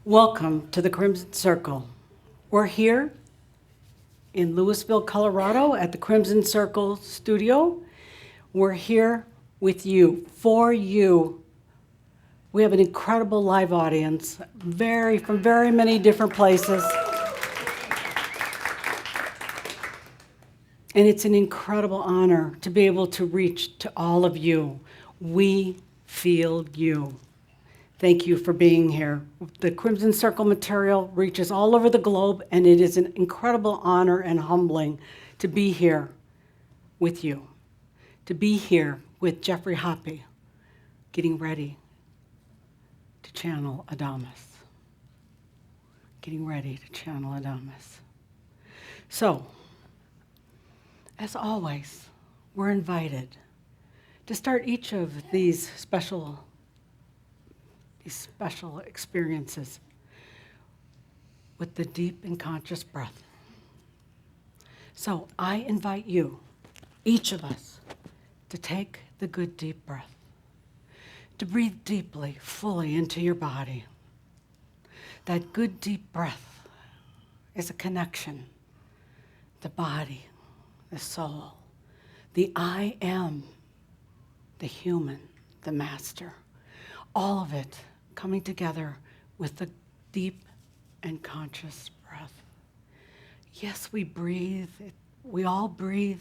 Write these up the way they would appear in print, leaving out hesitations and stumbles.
Welcome to the Crimson Circle. We're here in Louisville, Colorado at the Crimson Circle studio. We're here with you, for you. We have an incredible live audience, from very many different places. And it's an incredible honor to be able to reach to all of you. We feel you. Thank you for being here. The Crimson Circle material reaches all over the globe, and it is an incredible honor and humbling to be here with you, to be here with Jeffrey Hoppe, getting ready to channel Adamus. Getting ready to channel Adamus. So, as always, we're invited to start each of these special experiences with the deep and conscious breath. So I invite you, each of us, to take the good deep breath, to breathe deeply, fully into your body. That good deep breath is a connection, the body, the soul, the I am, the human, the master, all of it coming together with the deep and conscious breath. Yes, we breathe, we all breathe,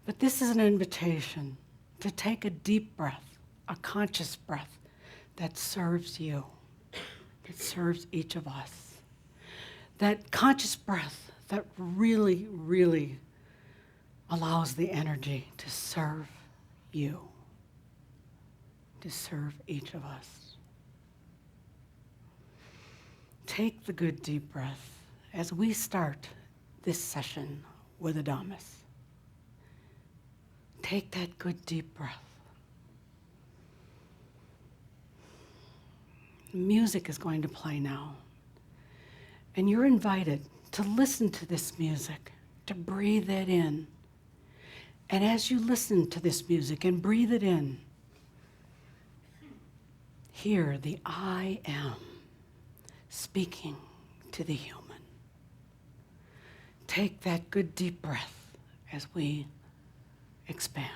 but this is an invitation to take a deep breath, a conscious breath that serves you, that serves each of us. That conscious breath that really, really allows the energy to serve you, to serve each of us. Take the good deep breath as we start this session with Adamus. Take that good deep breath. Music is going to play now, and you're invited to listen to this music, to breathe it in. And as you listen to this music and breathe it in, hear the I am speaking to the human. Take that good deep breath as we expand.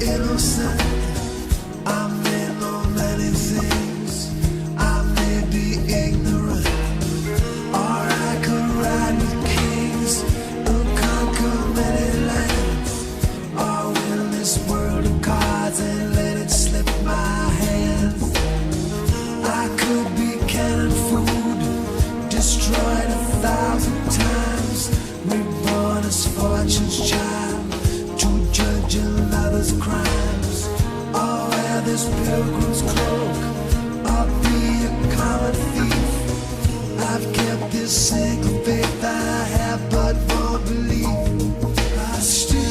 innocent. I may know many things. I may be ignorant. Or I could ride with kings and conquer many lands. Or win this world of cards and let it slip my hands. I could be cannon food, destroyed 1,000 times, reborn as fortune's child to judge another's crimes. Or wear this pilgrim's cloak, or be a common thief. I've kept this single faith I have but won't believe. I still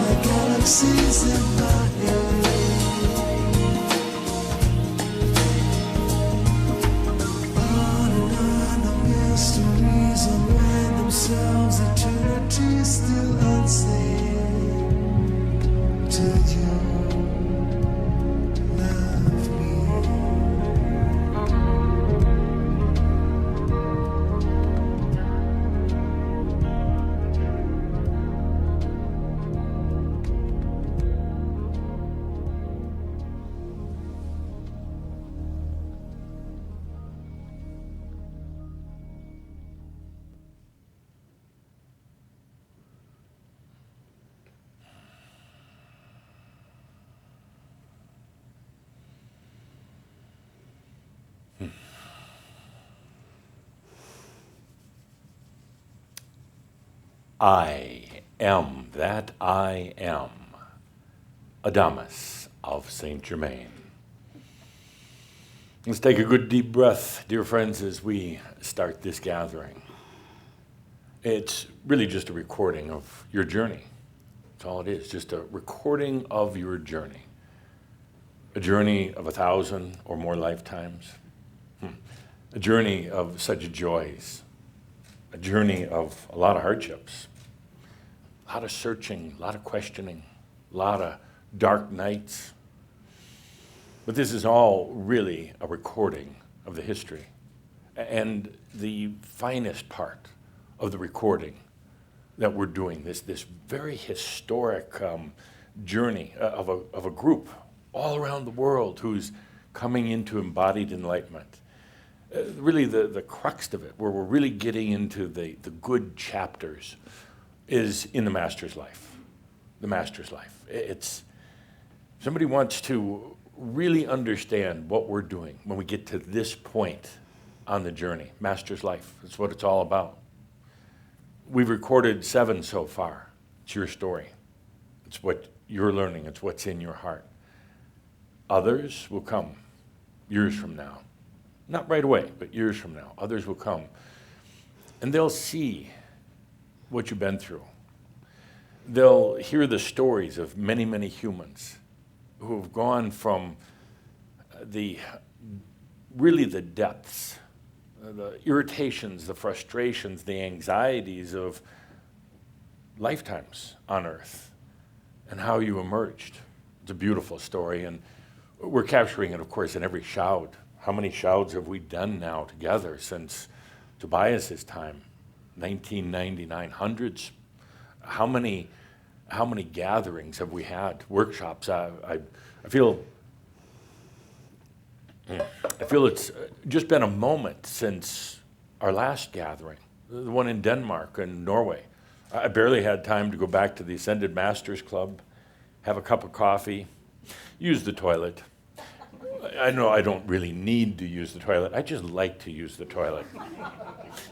like galaxies in my head. On and on the mysteries unwind themselves, eternity still unsaid. Till you love me. I am that I am, Adamus of Saint Germain. Let's take a good deep breath, dear friends, as we start this gathering. It's really just a recording of your journey. That's all it is, just a recording of your journey. A journey of 1,000 or more lifetimes. A journey of such joys. A journey of a lot of hardships. A lot of searching, a lot of questioning, a lot of dark nights. But this is all really a recording of the history. And the finest part of the recording that we're doing, this very historic journey of a group all around the world who's coming into embodied enlightenment. Really the crux of it, where we're really getting into the good chapters, is in the Master's life. The Master's life. It's somebody wants to really understand what we're doing when we get to this point on the journey. Master's life. That's what it's all about. We've recorded 7 so far. It's your story. It's what you're learning. It's what's in your heart. Others will come years from now. Not right away, but years from now. Others will come. And they'll see what you've been through. They'll hear the stories of many, many humans who have gone from the depths, the irritations, the frustrations, the anxieties of lifetimes on Earth, and how you emerged. It's a beautiful story, and we're capturing it, of course, in every shout. How many shouts have we done now together since Tobias's time? 1999, hundreds. How many gatherings have we had? Workshops. I feel it's just been a moment since our last gathering, the one in Denmark and Norway. I barely had time to go back to the Ascended Masters Club, have a cup of coffee, use the toilet. I know I don't really need to use the toilet. I just like to use the toilet.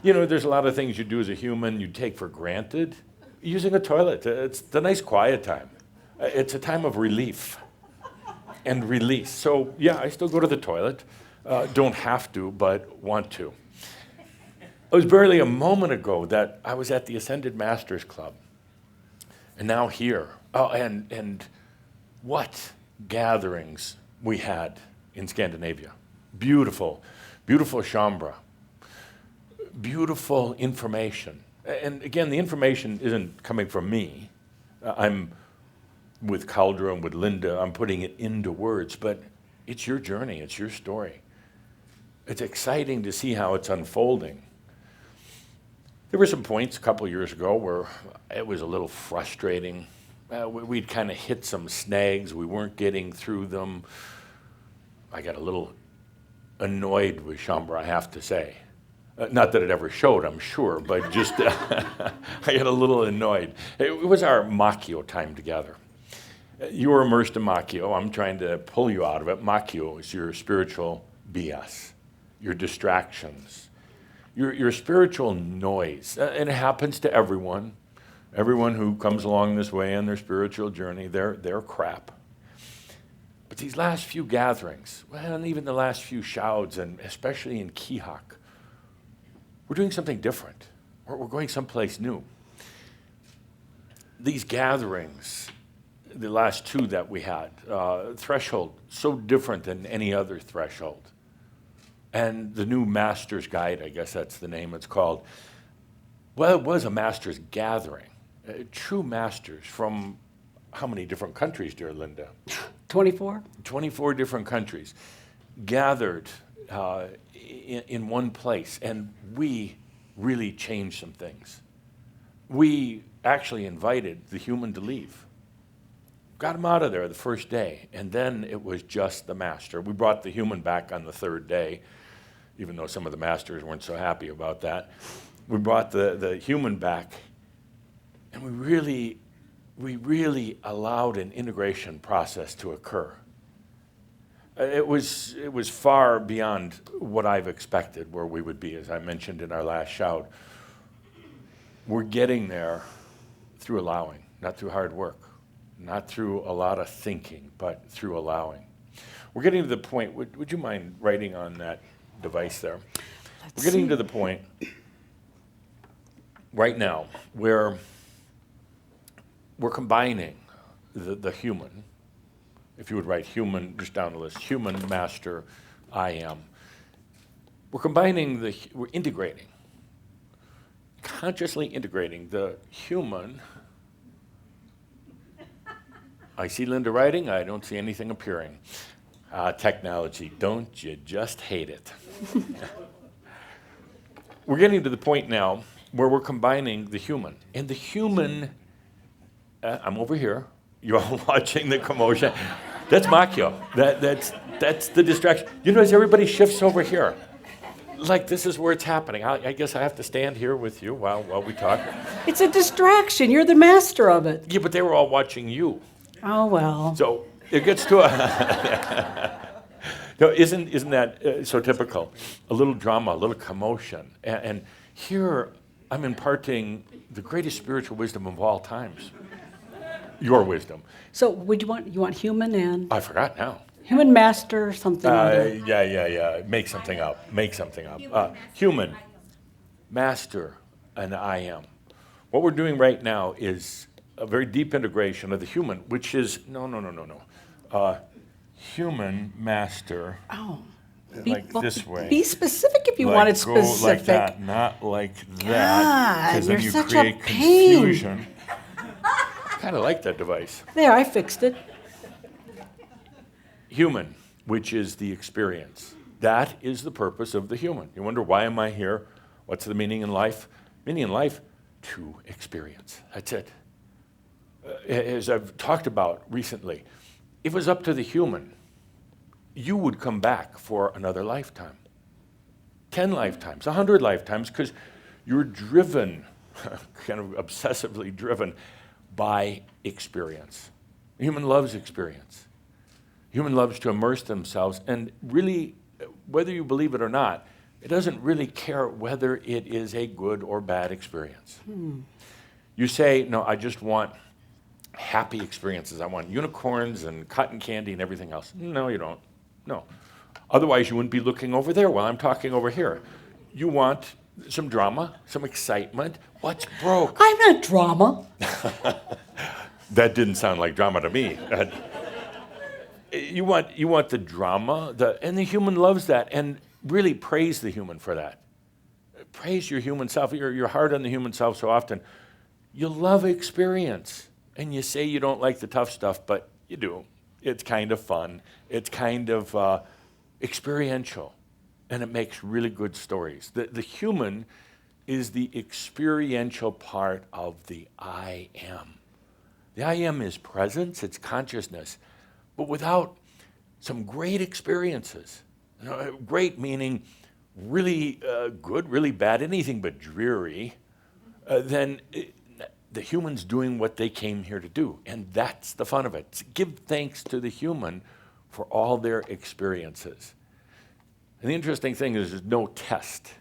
You know, there's a lot of things you do as a human you take for granted. Using a toilet, it's the nice quiet time. It's a time of relief and release. So yeah, I still go to the toilet. Don't have to, but want to. It was barely a moment ago that I was at the Ascended Masters Club. And now here. Oh, and what gatherings we had in Scandinavia. Beautiful, beautiful Shaumbra. Beautiful information. And again, the information isn't coming from me. I'm with Caldra and with Linda, I'm putting it into words, but it's your journey, it's your story. It's exciting to see how it's unfolding. There were some points a couple years ago where it was a little frustrating. We'd kind of hit some snags, we weren't getting through them. I got a little annoyed with Shaumbra, I have to say. Not that it ever showed, I'm sure, but just I got a little annoyed. It was our Makyo time together. You were immersed in Makyo. I'm trying to pull you out of it. Makyo is your spiritual BS, your distractions, your spiritual noise. And it happens to everyone. Everyone who comes along this way in their spiritual journey, they're crap. But these last few gatherings, well, and even the last few shouds, and especially in Kihak, we're doing something different. We're going someplace new. These gatherings, the last two that we had, threshold, so different than any other threshold. And the new Master's Guide, I guess that's the name it's called. Well, it was a Master's Gathering. True Masters from how many different countries, dear Linda? 24? 24 different countries gathered in one place, and we really changed some things. We actually invited the human to leave. Got him out of there the first day, and then it was just the master. We brought the human back on the third day, even though some of the masters weren't so happy about that. We brought the human back, and we really allowed an integration process to occur. It was far beyond what I've expected where we would be, as I mentioned in our last shout. We're getting there through allowing, not through hard work, not through a lot of thinking, but through allowing. We're getting to the point, would you mind writing on that device there? We're getting to the point right now where we're combining the human. If you would write human, just down the list, human, master, I am. We're integrating, consciously integrating the human. I see Linda writing, I don't see anything appearing. Technology, don't you just hate it? We're getting to the point now where we're combining the human. And the human, I'm over here, you're all watching the commotion. That's Makyo. That's the distraction. You notice everybody shifts over here. Like this is where it's happening. I guess I have to stand here with you while we talk. It's a distraction. You're the master of it. Yeah, but they were all watching you. Oh, well. So it gets to a... No, isn't that so typical? A little drama, a little commotion. And here I'm imparting the greatest spiritual wisdom of all times. Your wisdom. So would you want human and I forgot now. human master something? Yeah. Make something up. Human, master, and I am. What we're doing right now is a very deep integration of the human, which is, no. Human, master, like this way. Be specific if you Like, want it go specific. like that, not like that. God, Because then you're you such a create pain. confusion. Kind of like that device. There, I fixed it. Human, which is the experience. That is the purpose of the human. You wonder, why am I here? What's the meaning in life? Meaning in life, to experience. That's it. As I've talked about recently, if it was up to the human, you would come back for another lifetime. 10 lifetimes, 100 lifetimes, because you're driven, kind of obsessively driven, by experience. Human loves experience. Human loves to immerse themselves, and really, whether you believe it or not, it doesn't really care whether it is a good or bad experience. You say, no, I just want happy experiences. I want unicorns and cotton candy and everything else. No, you don't. No. Otherwise, you wouldn't be looking over there while I'm talking over here. You want some drama, some excitement. What's broke? I'm not drama. That didn't sound like drama to me. You want the drama, and the human loves that, and really praise the human for that. Praise your human self. You're hard on the human self so often. You love experience, and you say you don't like the tough stuff, but you do. It's kind of fun. It's kind of experiential, and it makes really good stories. The human is the experiential part of the I am. The I am is presence, it's consciousness, but without some great experiences. Great meaning really good, really bad, anything but dreary, then the human's doing what they came here to do. And that's the fun of it. To give thanks to the human for all their experiences. And the interesting thing is there's no test.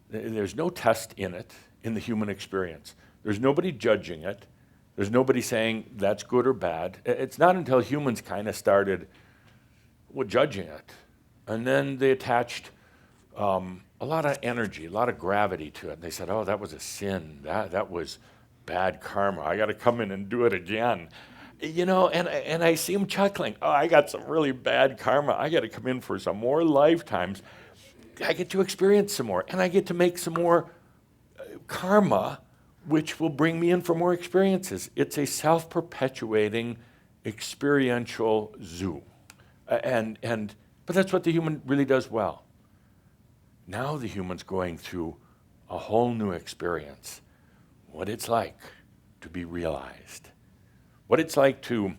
There's no test in it, in the human experience. There's nobody judging it. There's nobody saying that's good or bad. It's not until humans kind of started judging it. And then they attached a lot of energy, a lot of gravity to it. And they said, oh, that was a sin. That was bad karma. I got to come in and do it again. And I see them chuckling. Oh, I got some really bad karma. I got to come in for some more lifetimes. I get to experience some more. And I get to make some more karma, which will bring me in for more experiences. It's a self-perpetuating experiential zoo. But that's what the human really does well. Now the human's going through a whole new experience. What it's like to be realized. What it's like to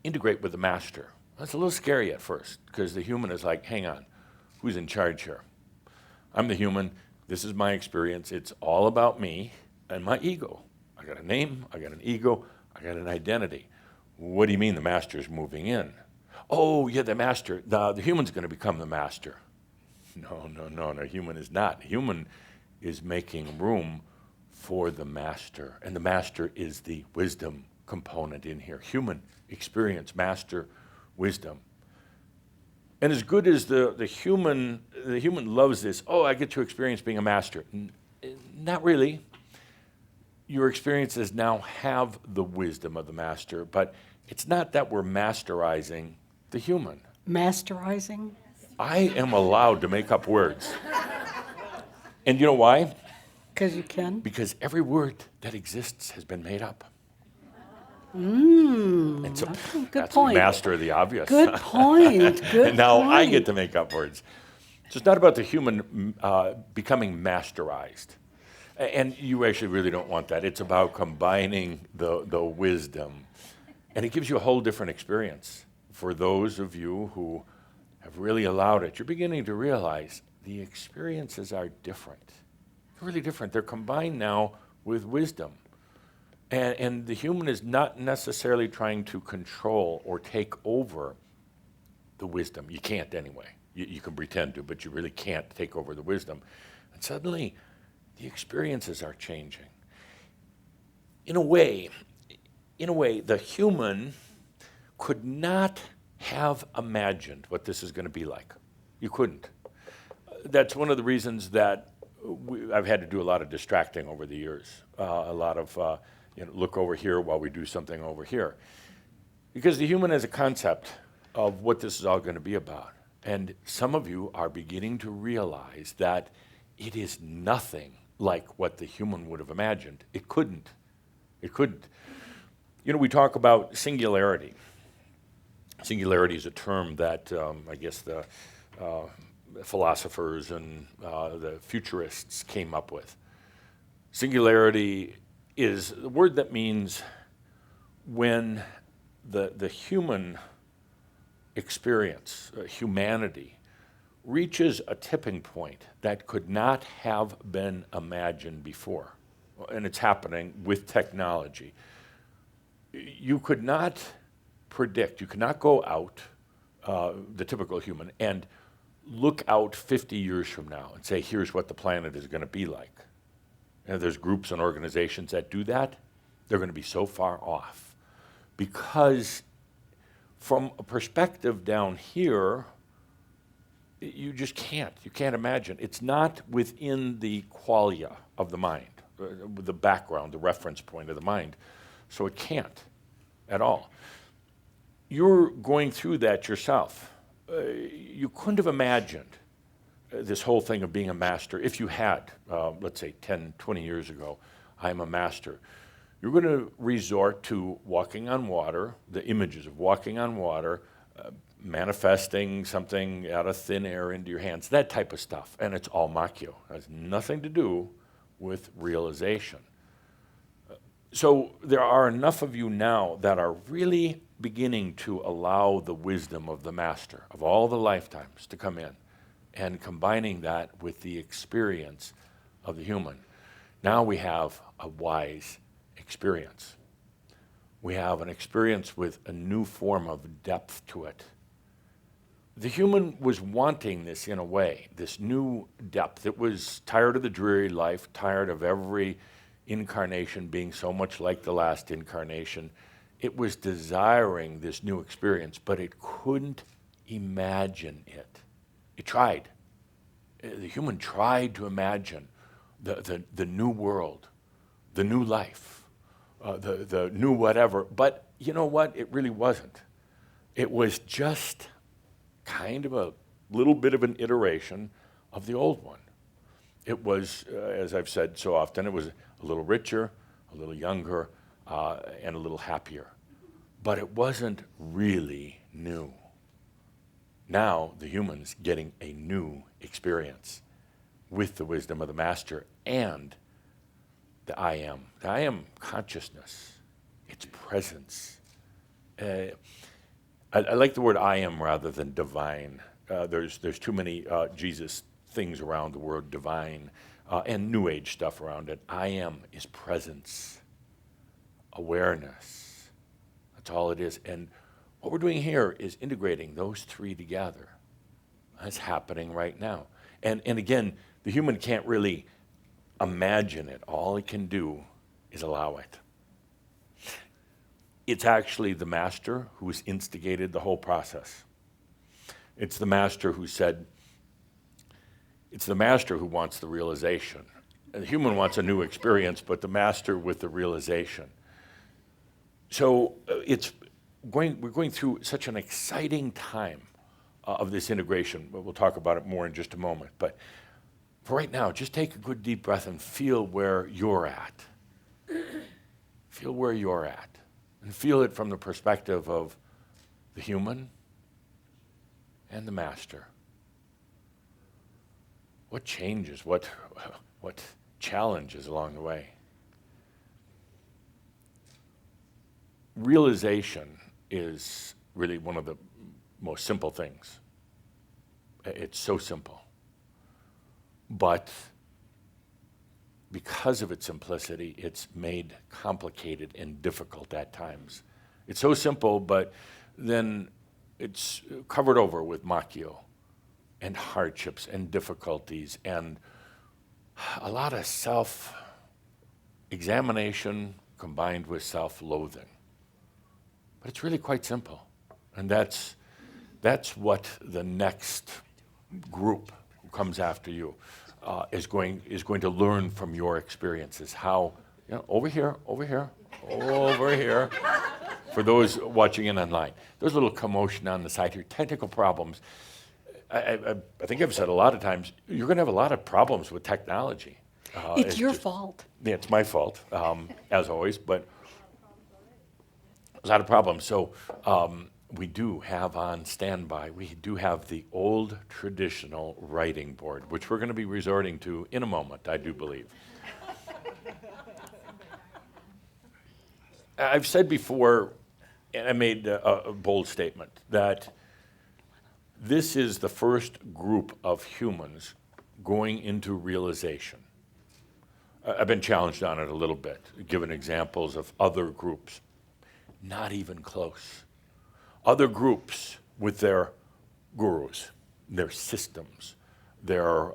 integrate with the master. That's a little scary at first, because the human is like, hang on, who's in charge here? I'm the human, this is my experience, it's all about me and my ego. I got a name, I got an ego, I got an identity. What do you mean the master's moving in? Oh, yeah, the master, the human's going to become the master. No, human is not. Human is making room for the master, and the master is the wisdom component in here. Human experience, master, wisdom. And as good as the human loves this, oh, I get to experience being a master. Not really. Your experiences now have the wisdom of the master, but it's not that we're masterizing the human. Masterizing? I am allowed to make up words. And you know why? Because you can. Because every word that exists has been made up. And so good that's point. master of the obvious. Good point. Good And now I point. get to make up words. So it's not about the human becoming masterized. And you actually really don't want that. It's about combining the wisdom. And it gives you a whole different experience. For those of you who have really allowed it, you're beginning to realize the experiences are different. They're really different. They're combined now with wisdom. And the human is not necessarily trying to control or take over the wisdom. You can't anyway. You can pretend to, but you really can't take over the wisdom. And suddenly, the experiences are changing. In a way, the human could not have imagined what this is going to be like. You couldn't. That's one of the reasons that I've had to do a lot of distracting over the years. A lot of look over here while we do something over here. Because the human has a concept of what this is all going to be about. And some of you are beginning to realize that it is nothing like what the human would have imagined. It couldn't. It couldn't. We talk about singularity. Singularity is a term that I guess the philosophers and the futurists came up with. Singularity is the word that means when the human experience, humanity, reaches a tipping point that could not have been imagined before. And it's happening with technology. You could not predict, you could not go out, the typical human, and look out 50 years from now and say, here's what the planet is going to be like. And there's groups and organizations that do that. They're going to be so far off. Because from a perspective down here, you just can't. You can't imagine. It's not within the qualia of the mind, the background, the reference point of the mind. So it can't at all. you're going through that yourself. You couldn't have imagined this whole thing of being a master if you had, let's say 10, 20 years ago, I'm a master. You're going to resort to walking on water, the images of walking on water, manifesting something out of thin air into your hands, that type of stuff. And it's all Makyo. It has nothing to do with realization. So there are enough of you now that are really beginning to allow the wisdom of the master of all the lifetimes to come in and combining that with the experience of the human. Now we have a wise experience. We have an experience with a new form of depth to it. The human was wanting this in a way, this new depth. It was tired of the dreary life, tired of every incarnation being so much like the last incarnation. It was desiring this new experience, but it couldn't imagine it. It tried. The human tried to imagine the new world, the new life, the new whatever. But you know what? It really wasn't. It was just kind of a little bit of an iteration of the old one. It was, as I've said so often, it was a little richer, a little younger, and a little happier. But it wasn't really new. Now the human's getting a new experience with the wisdom of the master and the I am consciousness, its presence. I like the word I am rather than divine. There's too many Jesus things around the word divine and New Age stuff around it. I am is presence, awareness. That's all it is. And what we're doing here is integrating those three together. That's happening right now. And again, the human can't really imagine it. All it can do is allow it. It's actually the master who's instigated the whole process. It's the master who said, it's the master who wants the realization. The human wants a new experience, but the master with the realization. So we're going through such an exciting time of this integration. We'll talk about it more in just a moment. But for right now, just take a good deep breath and feel where you're at. Feel where you're at. And feel it from the perspective of the human and the master. What changes, what challenges along the way? Realization is really one of the most simple things. It's so simple. But because of its simplicity, it's made complicated and difficult at times. It's so simple, but then it's covered over with Makyo and hardships and difficulties and a lot of self-examination combined with self-loathing. But it's really quite simple. And that's what the next group who comes after you is going to learn from your experiences. How, over here, for those watching in online. There's a little commotion on the side here, technical problems. I think I've said a lot of times, you're going to have a lot of problems with technology. It's your fault. Yeah, it's my fault, as always, but a lot of problems. So we do have on standby, we do have the old traditional writing board, which we're going to be resorting to in a moment, I do believe. I've said before, and I made a bold statement, that this is the first group of humans going into realization. I've been challenged on it a little bit, given examples of other groups. Not even close. Other groups with their gurus, their systems, their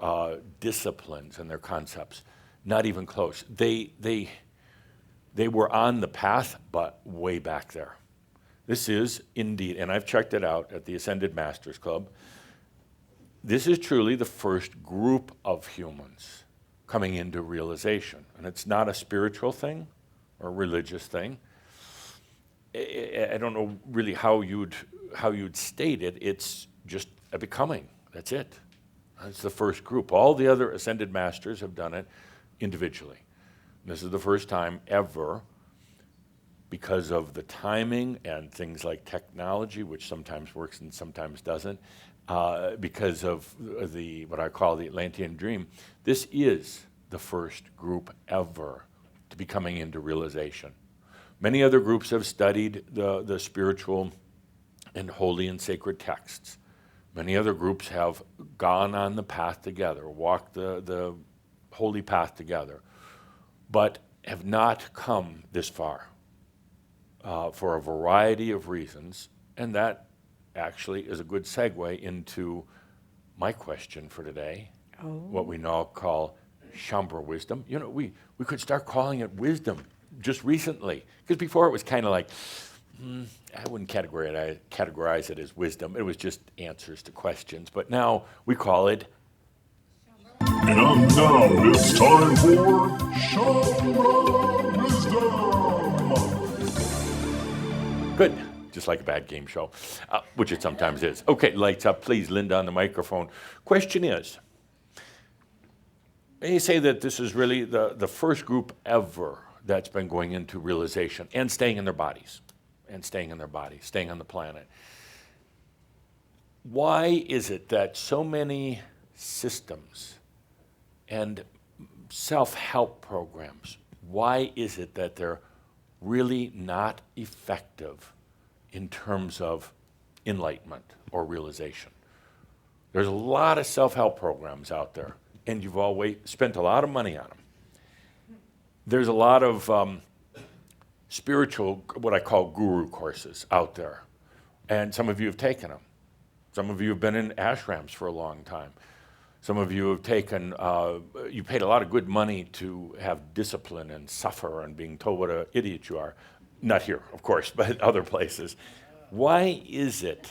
disciplines and their concepts, not even close. They were on the path, but way back there. This is indeed, and I've checked it out at the Ascended Masters Club, this is truly the first group of humans coming into realization. And it's not a spiritual thing or a religious thing. I don't know really how you'd state it. It's just a becoming. That's it. That's the first group. All the other ascended masters have done it individually. This is the first time ever, because of the timing and things like technology, which sometimes works and sometimes doesn't, because of what I call the Atlantean dream. This is the first group ever to be coming into realization. Many other groups have studied the spiritual and holy and sacred texts. Many other groups have gone on the path together, walked the holy path together, but have not come this far for a variety of reasons. And that actually is a good segue into my question for today, what we now call Shaumbra wisdom. You know, we could start calling it wisdom just recently, because before it was kind of like, I wouldn't categorize it as wisdom. It was just answers to questions. But now we call it. And now it's time for Shaumbra Wisdom. Good, just like a bad game show, which it sometimes is. Okay, lights up, please, Linda on the microphone. Question is, you say that this is really the first group ever that's been going into realization and staying in their bodies, staying on the planet. Why is it that so many systems and self-help programs, why is it that they're really not effective in terms of enlightenment or realization? There's a lot of self-help programs out there, and you've always spent a lot of money on them. There's a lot of spiritual, what I call guru courses out there, and some of you have taken them. Some of you have been in ashrams for a long time. Some of you have taken, you paid a lot of good money to have discipline and suffer and being told what an idiot you are. Not here, of course, but other places. Why is it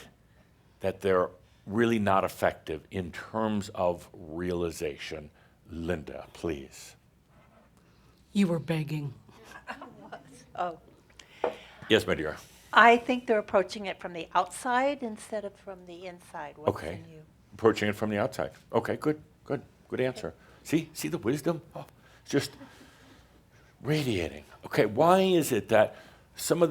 that they're really not effective in terms of realization? Linda, please. You were begging. Oh, Yes, my dear. I think they're approaching it from the outside instead of from the inside. What's Okay. in you? Approaching it from the outside. Okay, good answer. See the wisdom? Oh, it's just radiating. Okay, why is it that some of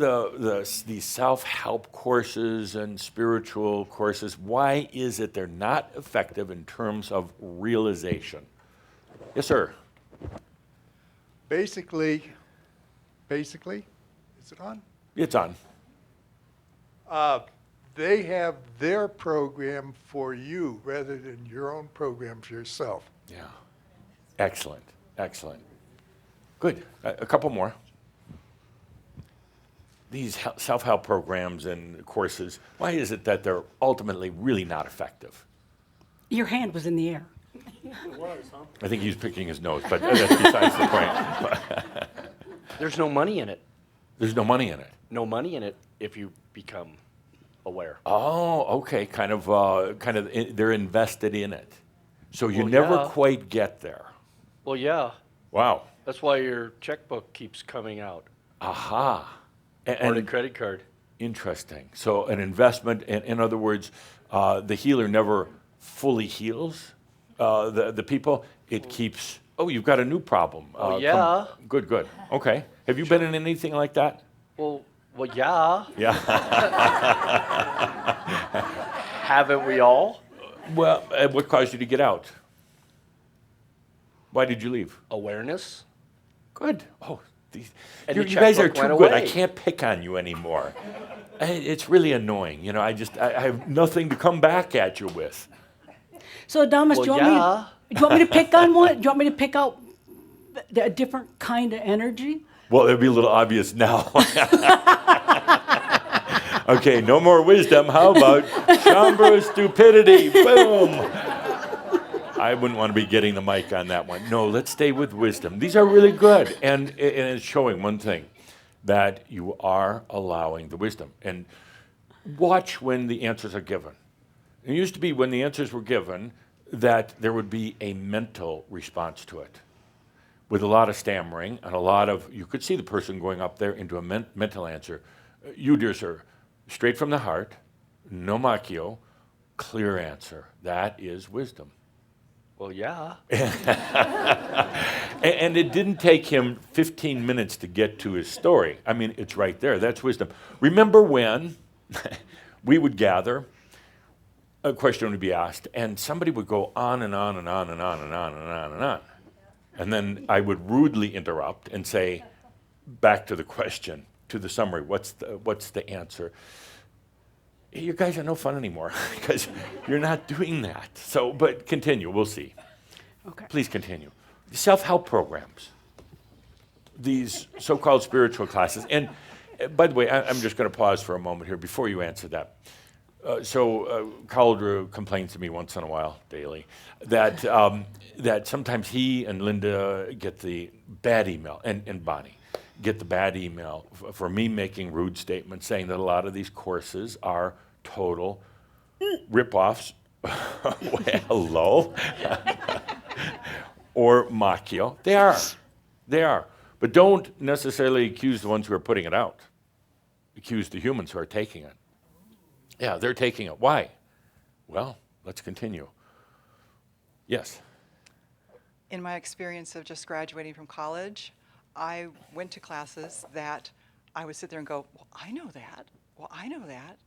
these self-help courses and spiritual courses, why is it they're not effective in terms of realization? Yes, sir. Basically, is it on? It's on. They have their program for you rather than your own program for yourself. Yeah. Excellent. Good. A couple more. These self-help programs and courses, why is it that they're ultimately really not effective? Your hand was in the air. I think he's picking his nose, but that's besides the point. There's no money in it. There's no money in it. No money in it if you become aware. Oh, okay. Kind of. They're invested in it, so you Well, never yeah. quite get there. Well, yeah. Wow. That's why your checkbook keeps coming out. Aha. Or the credit card. Interesting. So an investment, in other words, the healer never fully heals the people. It keeps. Oh, you've got a new problem. Yeah. Good. Okay. Have you been in anything like that? Well, yeah. Yeah. Haven't we all? Well, what caused you to get out? Why did you leave? Awareness. Good. Oh, And you the guys are checkbook too went good. I away. can't pick on you anymore. It's really annoying. You know, I have nothing to come back at you with. So, Adamus, Well, do you want me to pick on one? Do you want me to pick out a different kind of energy? Well, it'd be a little obvious now. Okay, no more wisdom. How about Shaumbra stupidity? Boom. I wouldn't want to be getting the mic on that one. No, let's stay with wisdom. These are really good. And it's showing one thing, that you are allowing the wisdom. And watch when the answers are given. It used to be when the answers were given that there would be a mental response to it, with a lot of stammering and a lot of, you could see the person going up there into a mental answer. You, dear sir, straight from the heart, no macchio, clear answer. That is wisdom. Well, yeah. And it didn't take him 15 minutes to get to his story. I mean, it's right there. That's wisdom. Remember when we would gather, a question would be asked, and somebody would go on and on and on and on and on and on and on. And then I would rudely interrupt and say, back to the question, to the summary, what's the answer? You guys are no fun anymore because you're not doing that. So, but continue, we'll see. Okay. Please continue. Self-help programs, these so-called spiritual classes. And by the way, I'm just going to pause for a moment here before you answer that. Cauldre complains to me once in a while, daily, that that sometimes he and Linda get the bad email, and Bonnie get the bad email for me making rude statements saying that a lot of these courses are total rip-offs. Hello. Or macchio. They are. But don't necessarily accuse the ones who are putting it out. Accuse the humans who are taking it. Yeah, they're taking it. Why? Well, let's continue. Yes. In my experience of just graduating from college, I went to classes that I would sit there and go, well, I know that. Well, I know that.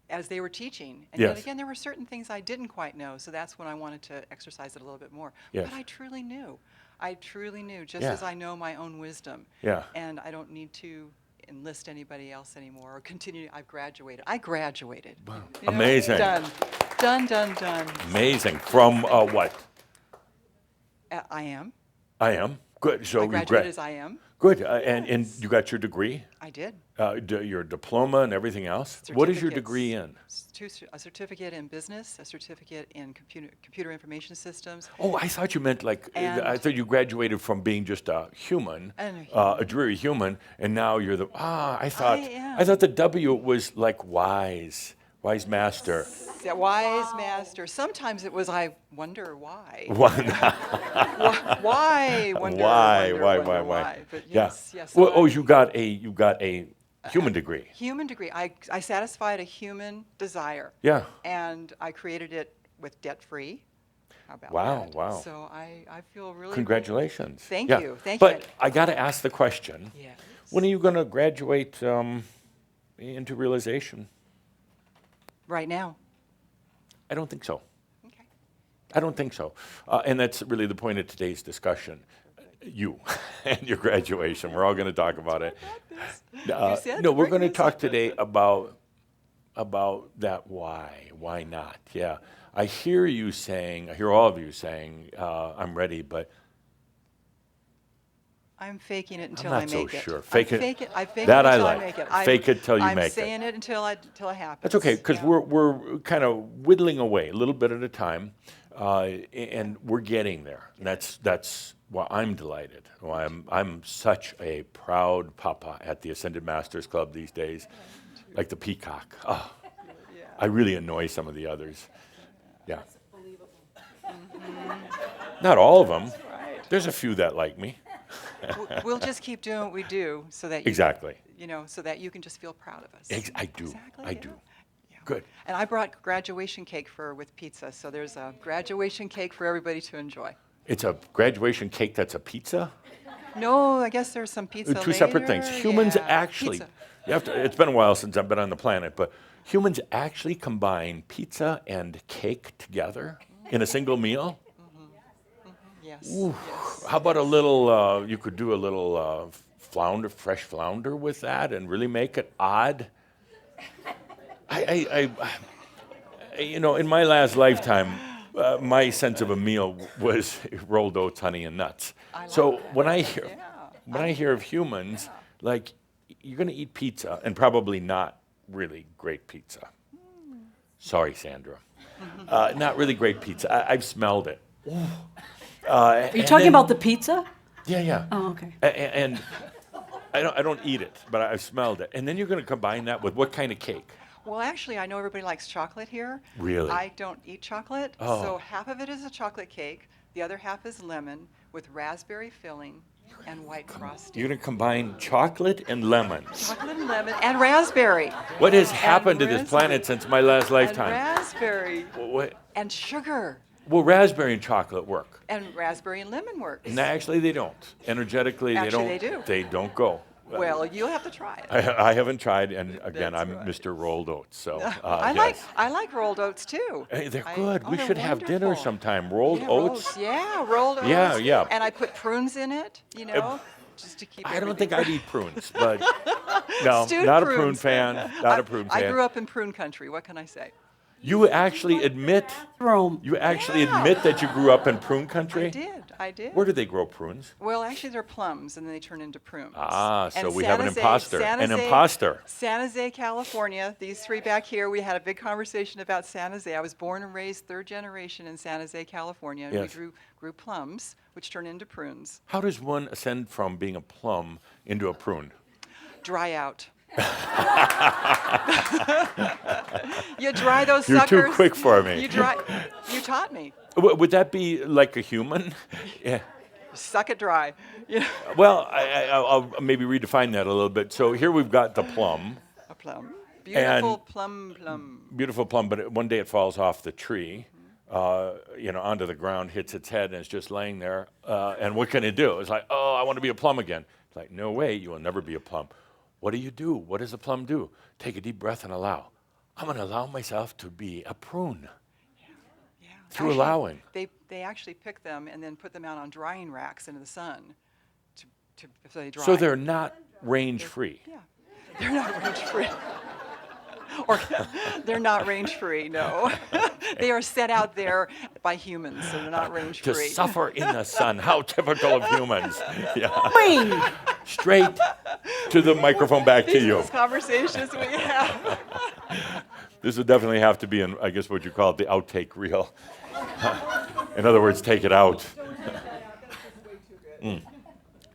As they were teaching. And Yes. yet again, there were certain things I didn't quite know, so that's when I wanted to exercise it a little bit more. Yes. But I truly knew. Just Yeah. as I know my own wisdom. Yeah. And I don't need to enlist anybody else anymore or continue. I graduated. Wow. You know, Amazing. Done. Amazing. From what? I am. I am. Good. So I you graduated as I am. Good. And you got your degree, I did. your diploma, and everything else. What is your degree in? A certificate in business, a certificate in computer information systems. Oh, I thought you meant like, I And- thought you graduated from being just a human, And a dreary human, and now you're I am. thought the W was like wise master. Yeah, wise master. Sometimes it was, I wonder why. One. Why? Wonder, Why? But Yeah. yes. Well, so you got a human degree. human degree. I satisfied a human desire. Yeah. And I created it with debt-free. How about Wow, that? wow. So I feel really. Congratulations. Thank Yeah. you. Thank but you. I got to ask the question. Yes. When are you going to graduate into realization? Right now. I don't think so. Okay. I don't think so. And that's really the point of today's discussion. You and your graduation. We're all going to talk about it. You said No, to we're bring going to this talk up. today about that why. Why not? Yeah. I hear all of you saying, I'm ready, but I'm faking it until not I so make it. sure. I Fake it- fake it. I fake that it I until like. I make it. Fake it till you I'm make it. saying it until it happens. that's okay, because Yeah. we're kind of whittling away a little bit at a time, and we're getting there. And that's why I'm delighted. Why I'm such a proud papa at the Ascended Masters Club these days, like the peacock. Oh, I really annoy some of the others. Yeah. Not all of them. There's a few that like me. We'll just keep doing what we do so that you, Exactly. so that you can just feel proud of us. I do. Exactly, I yeah. do. Yeah. Good. And I brought graduation cake with pizza, so there's a graduation cake for everybody to enjoy. It's a graduation cake that's a pizza? No, I guess there's some pizza Two separate things. later. Humans Yeah, actually, pizza. it's been a while since I've been on the planet, but humans actually combine pizza and cake together in a single meal? Yes. How about a little, you could do a little fresh flounder with that and really make it odd? In my last lifetime, my sense of a meal was rolled oats, honey, and nuts. So when I hear of humans, like, you're going to eat pizza, and probably not really great pizza. Sorry, Sandra. Not really great pizza. I've smelled it. Are you talking about the pizza? Yeah. Oh, okay. And I don't eat it, but I've smelled it. And then you're going to combine that with what kind of cake? Well, actually, I know everybody likes chocolate here. Really? I don't eat chocolate, Oh. so half of it is a chocolate cake. The other half is lemon with raspberry filling and white frosting. You're going to combine chocolate and lemon. Chocolate and lemon and raspberry. What has happened to this raspberry. planet since my last And lifetime? raspberry What? and sugar. Well, raspberry and chocolate work. And raspberry and lemon works. No, actually, they don't. Energetically, Actually, they they don't. do. They don't go. Well, you'll have to try it. I haven't tried, and again, That's I'm right. Mr. Rolled Oats, so I yes. like rolled oats too. Hey, they're I- good. oh, We they're should have dinner wonderful. sometime. Rolled Yeah, oats. rolled oats. Yeah, yeah. And I put prunes in it, just to keep I don't everything think I'd eat prunes, but no, Stewed not a prune prunes. fan. Not a prune I fan. grew up in prune country. What can I say? You actually admit Rome. admit that you grew up in prune country? I did. Where do they grow prunes? Well, actually, they're plums, and then they turn into prunes. Ah, so And we have an San Jose- imposter. San An Jose- imposter. San Jose, California. These three back here, we had a big conversation about San Jose. I was born and raised third generation in San Jose, California. And Yes. we grew plums, which turn into prunes. How does one ascend from being a plum into a prune? Dry out. You dry those You're too suckers. quick for me. You taught me. Would that be like a human? Yeah. Suck it dry. Yeah. Well, I'll maybe redefine that a little bit. So here we've got the plum, A plum. Beautiful And- plum. beautiful plum, but one day it falls off the tree, onto the ground, hits its head, and it's just laying there. And what can it do? It's like, oh, I want to be a plum again. It's like, no way, you will never be a plum. What do? What does a plum do? Take a deep breath and allow. I'm going to allow myself to be a prune. Yeah. Through allowing. They actually pick them and then put them out on drying racks into the sun so they dry. So they're not range free. Yeah. They're not range free. Or they're not range free, no. They are set out there by humans, so they're not range To free. suffer in the sun. How typical of humans. Yeah. Queen. Straight to the microphone back to These you. are the conversations we have. This would definitely have to be in, I guess, what you call it, the outtake reel. In other words, take it out.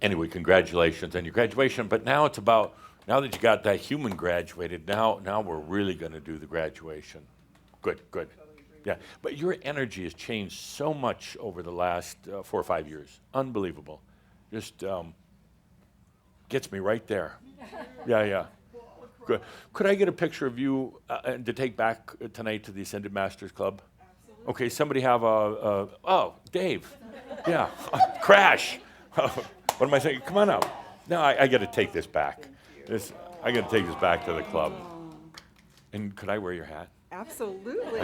Anyway, congratulations on your graduation. But now it's about, now that you got that human graduated, now we're really going to do the graduation. Good. Yeah, but your energy has changed so much over the last 4 or 5 years. Unbelievable. Just gets me right there. Yeah. Good. Could I get a picture of you to take back tonight to the Ascended Masters Club? Absolutely. Okay, somebody have oh, Dave. Yeah, Crash. What am I saying? Come on up. No, I got to take this back. I got to take this back to the club. And could I wear your hat? Absolutely.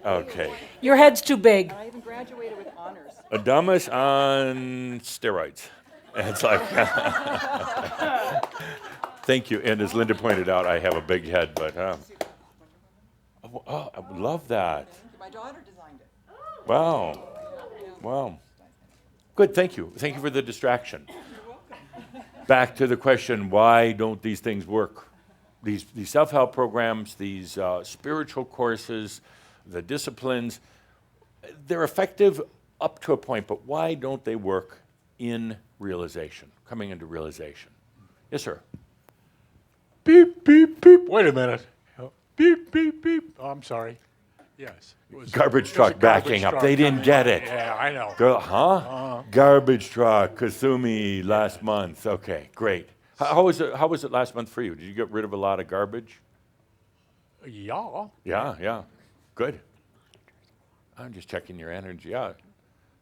Okay. Your head's too big. I even graduated with honors. Adamus on steroids. And it's like, thank you. And as Linda pointed out, I have a big head, but I would love that. My daughter designed it. Wow. Good, thank you. Thank you for the distraction. Back to the question, why don't these things work? These self-help programs, these spiritual courses, the disciplines, they're effective up to a point, but why don't they work in realization, coming into realization? Yes, sir. Beep, beep, beep. Wait a minute. Beep, beep, beep. Oh, I'm sorry. Yes. It was Garbage it was a truck backing garbage up. truck They didn't coming get by. it. Yeah, I know. Huh? Garbage truck, Kasumi, last month. Okay, great. How was it last month for you? Did you get rid of a lot of garbage? Yeah. Yeah. Good. I'm just checking your energy out.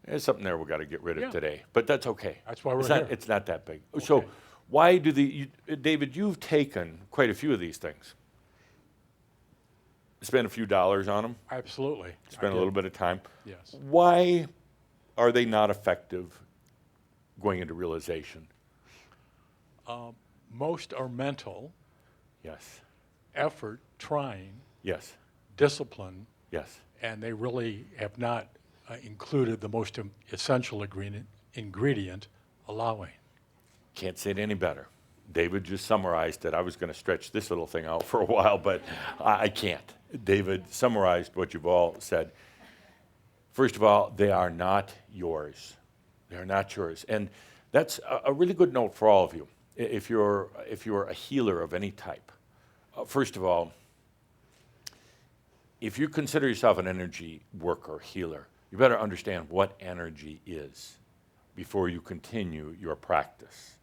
There's something there we got to get rid of Yeah. today, but that's okay. That's why we're it's not, here. It's not that big. So, why do David? You've taken quite a few of these things. Spent a few dollars on them. Absolutely. Spent a little bit of time. Yes. Why are they not effective going into realization? Most are mental, Yes. effort, trying, Yes. discipline, Yes. and they really have not included the most essential ingredient, allowing. Can't say it any better. David just summarized it. I was going to stretch this little thing out for a while, but I can't. David summarized what you've all said. First of all, they are not yours. They are not yours. And that's a really good note for all of you. If you're a healer of any type, first of all, if you consider yourself an energy worker, healer, you better understand what energy is. before you continue your practice.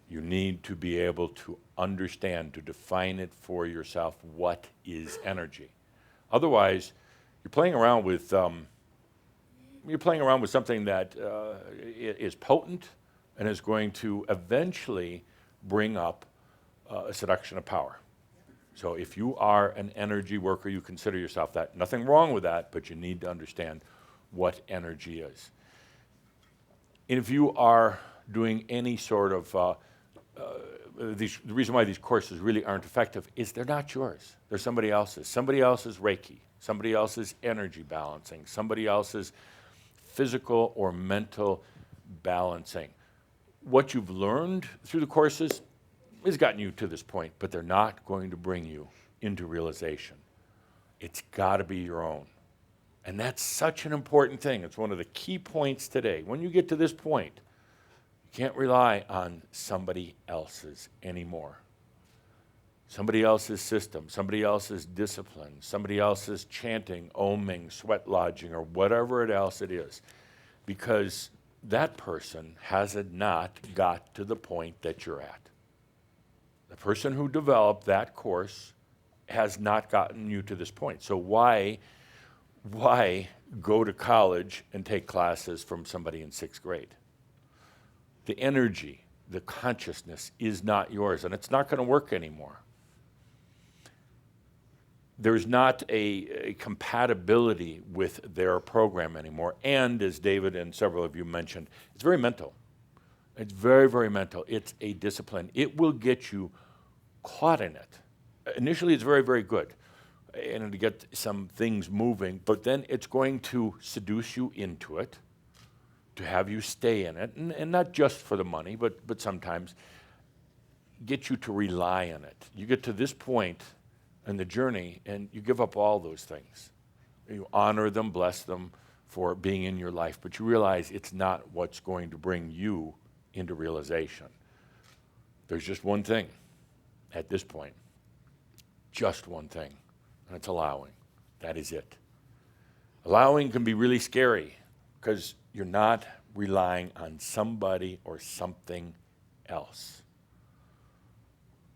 You need to be able to understand, to define it for yourself, what is energy. Otherwise, you're playing around with something that is potent and is going to eventually bring up a seduction of power. So if you are an energy worker, you consider yourself that. Nothing wrong with that, but you need to understand what energy is. And if you are doing any sort of, the reason why these courses really aren't effective is they're not yours. They're somebody else's. Somebody else's Reiki, somebody else's energy balancing, somebody else's physical or mental balancing. What you've learned through the courses has gotten you to this point, but they're not going to bring you into realization. It's got to be your own. And that's such an important thing. It's one of the key points today. When you get to this point, you can't rely on somebody else's anymore. Somebody else's system, somebody else's discipline, somebody else's chanting, oming, sweat lodging, or whatever else it is. Because that person has not got to the point that you're at. The person who developed that course has not gotten you to this point. So why go to college and take classes from somebody in 6th grade? The energy, the consciousness is not yours, and it's not going to work anymore. There's not a compatibility with their program anymore. And as David and several of you mentioned, it's very mental. It's very, very mental. It's a discipline. It will get you caught in it. Initially, it's very, very good, and to get some things moving, but then it's going to seduce you into it, to have you stay in it, and not just for the money, but sometimes get you to rely on it. You get to this point in the journey, and you give up all those things. You honor them, bless them for being in your life, but you realize it's not what's going to bring you into realization. There's just one thing at this point, just one thing, and it's allowing. That is it. Allowing can be really scary because you're not relying on somebody or something else.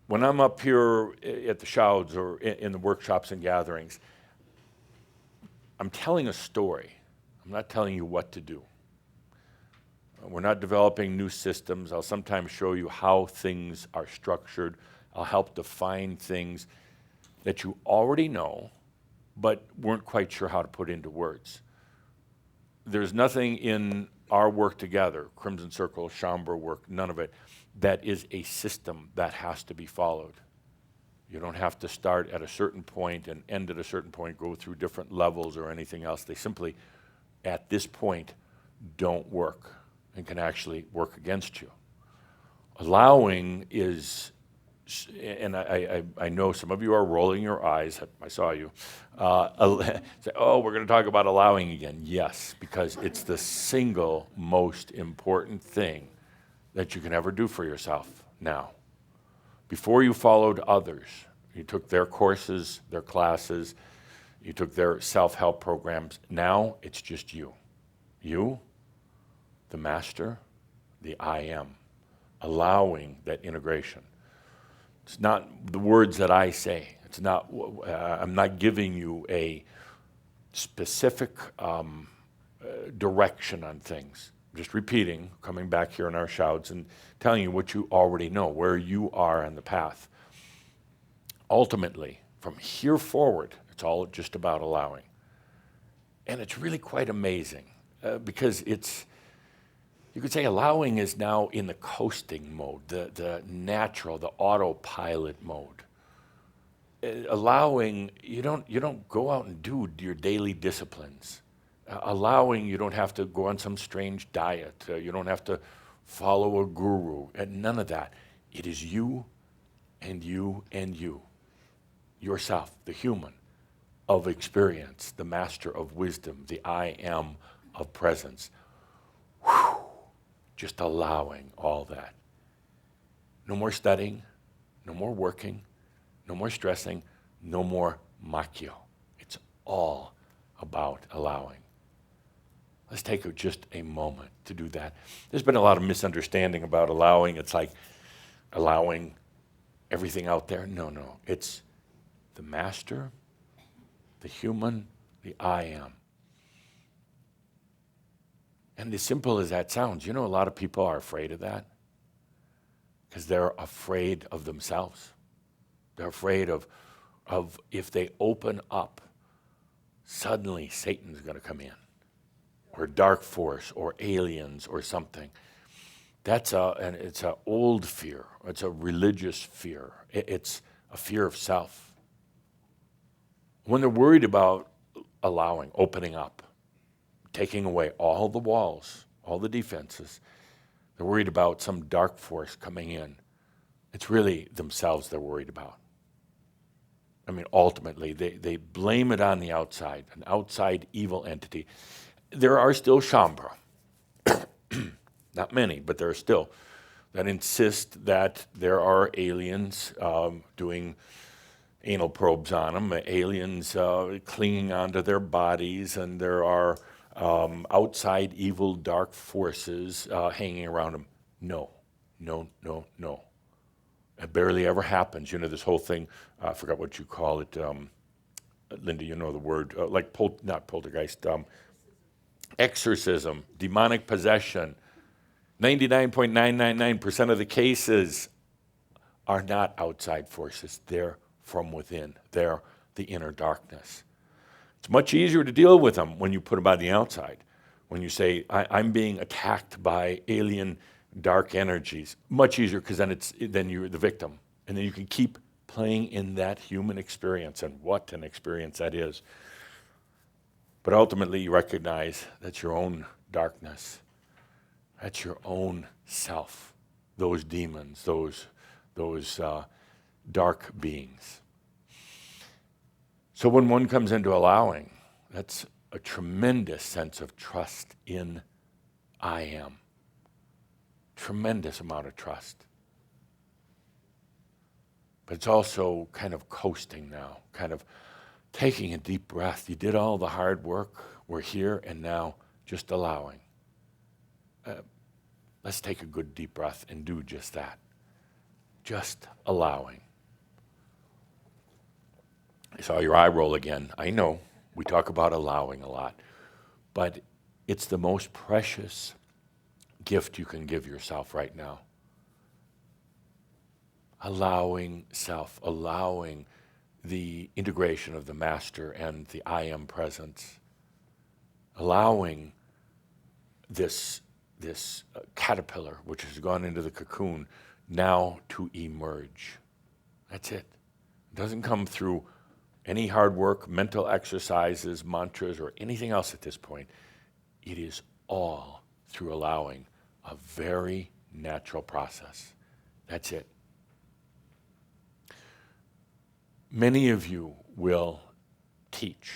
When I'm up here at the Shouds or in the workshops and gatherings, I'm telling a story. I'm not telling you what to do. We're not developing new systems. I'll sometimes show you how things are structured. I'll help define things that you already know, but weren't quite sure how to put into words. There's nothing in our work together, Crimson Circle, Shaumbra work, none of it, that is a system that has to be followed. You don't have to start at a certain point and end at a certain point, go through different levels or anything else. They simply, at this point, don't work and can actually work against you. Allowing is, and I know some of you are rolling your eyes, I saw you, say, oh, we're going to talk about allowing again. Yes, because it's the single most important thing that you can ever do for yourself now. Before you followed others, you took their courses, their classes, you took their self-help programs. Now it's just you. You, the master, the I am, allowing that integration. It's not the words that I say. It's not. I'm not giving you a specific direction on things. I'm just repeating, coming back here in our shouts and telling you what you already know, where you are on the path. Ultimately, from here forward, it's all just about allowing. And it's really quite amazing because it's, you could say allowing is now in the coasting mode, the natural, the autopilot mode. Allowing, you don't go out and do your daily disciplines. Allowing, you don't have to go on some strange diet. You don't have to follow a guru, and none of that. It is you and you and you. Yourself, the human of experience, the master of wisdom, the I am of presence. Whew. Just allowing all that. No more studying, no more working, no more stressing, no more makyo. It's all about allowing. Let's take just a moment to do that. There's been a lot of misunderstanding about allowing. It's like allowing everything out there. No. It's the master, the human, the I am. And as simple as that sounds, a lot of people are afraid of that because they're afraid of themselves. They're afraid of if they open up, suddenly Satan's going to come in, or dark force, or aliens, or something. It's an old fear. It's a religious fear. It's a fear of self. When they're worried about allowing, opening up, taking away all the walls, all the defenses, they're worried about some dark force coming in. It's really themselves they're worried about. I mean, ultimately, they blame it on the outside, an outside evil entity. There are still Shambra, not many, but there are still, that insist that there are aliens doing anal probes on them, aliens clinging onto their bodies, and there are outside evil dark forces hanging around them. No. It barely ever happens. This whole thing, I forgot what you call it. Linda, you know the word, like not poltergeist, exorcism, demonic possession. 99.999% of the cases are not outside forces. They're from within. They're the inner darkness. It's much easier to deal with them when you put them on the outside. When you say, I'm being attacked by alien dark energies, much easier because then you're the victim. And then you can keep playing in that human experience, and what an experience that is. But ultimately you recognize that's your own darkness. That's your own self, those demons, those dark beings. So when one comes into allowing, that's a tremendous sense of trust in I am. Tremendous amount of trust. But it's also kind of coasting now, kind of taking a deep breath. You did all the hard work. We're here, and now just allowing. Let's take a good deep breath and do just that. Just allowing. I saw your eye roll again. I know we talk about allowing a lot, but it's the most precious gift you can give yourself right now. Allowing self, allowing the integration of the master and the I am presence, allowing this caterpillar, which has gone into the cocoon, now to emerge. That's it. It doesn't come through any hard work, mental exercises, mantras, or anything else at this point. It is all through allowing a very natural process. That's it. Many of you will teach,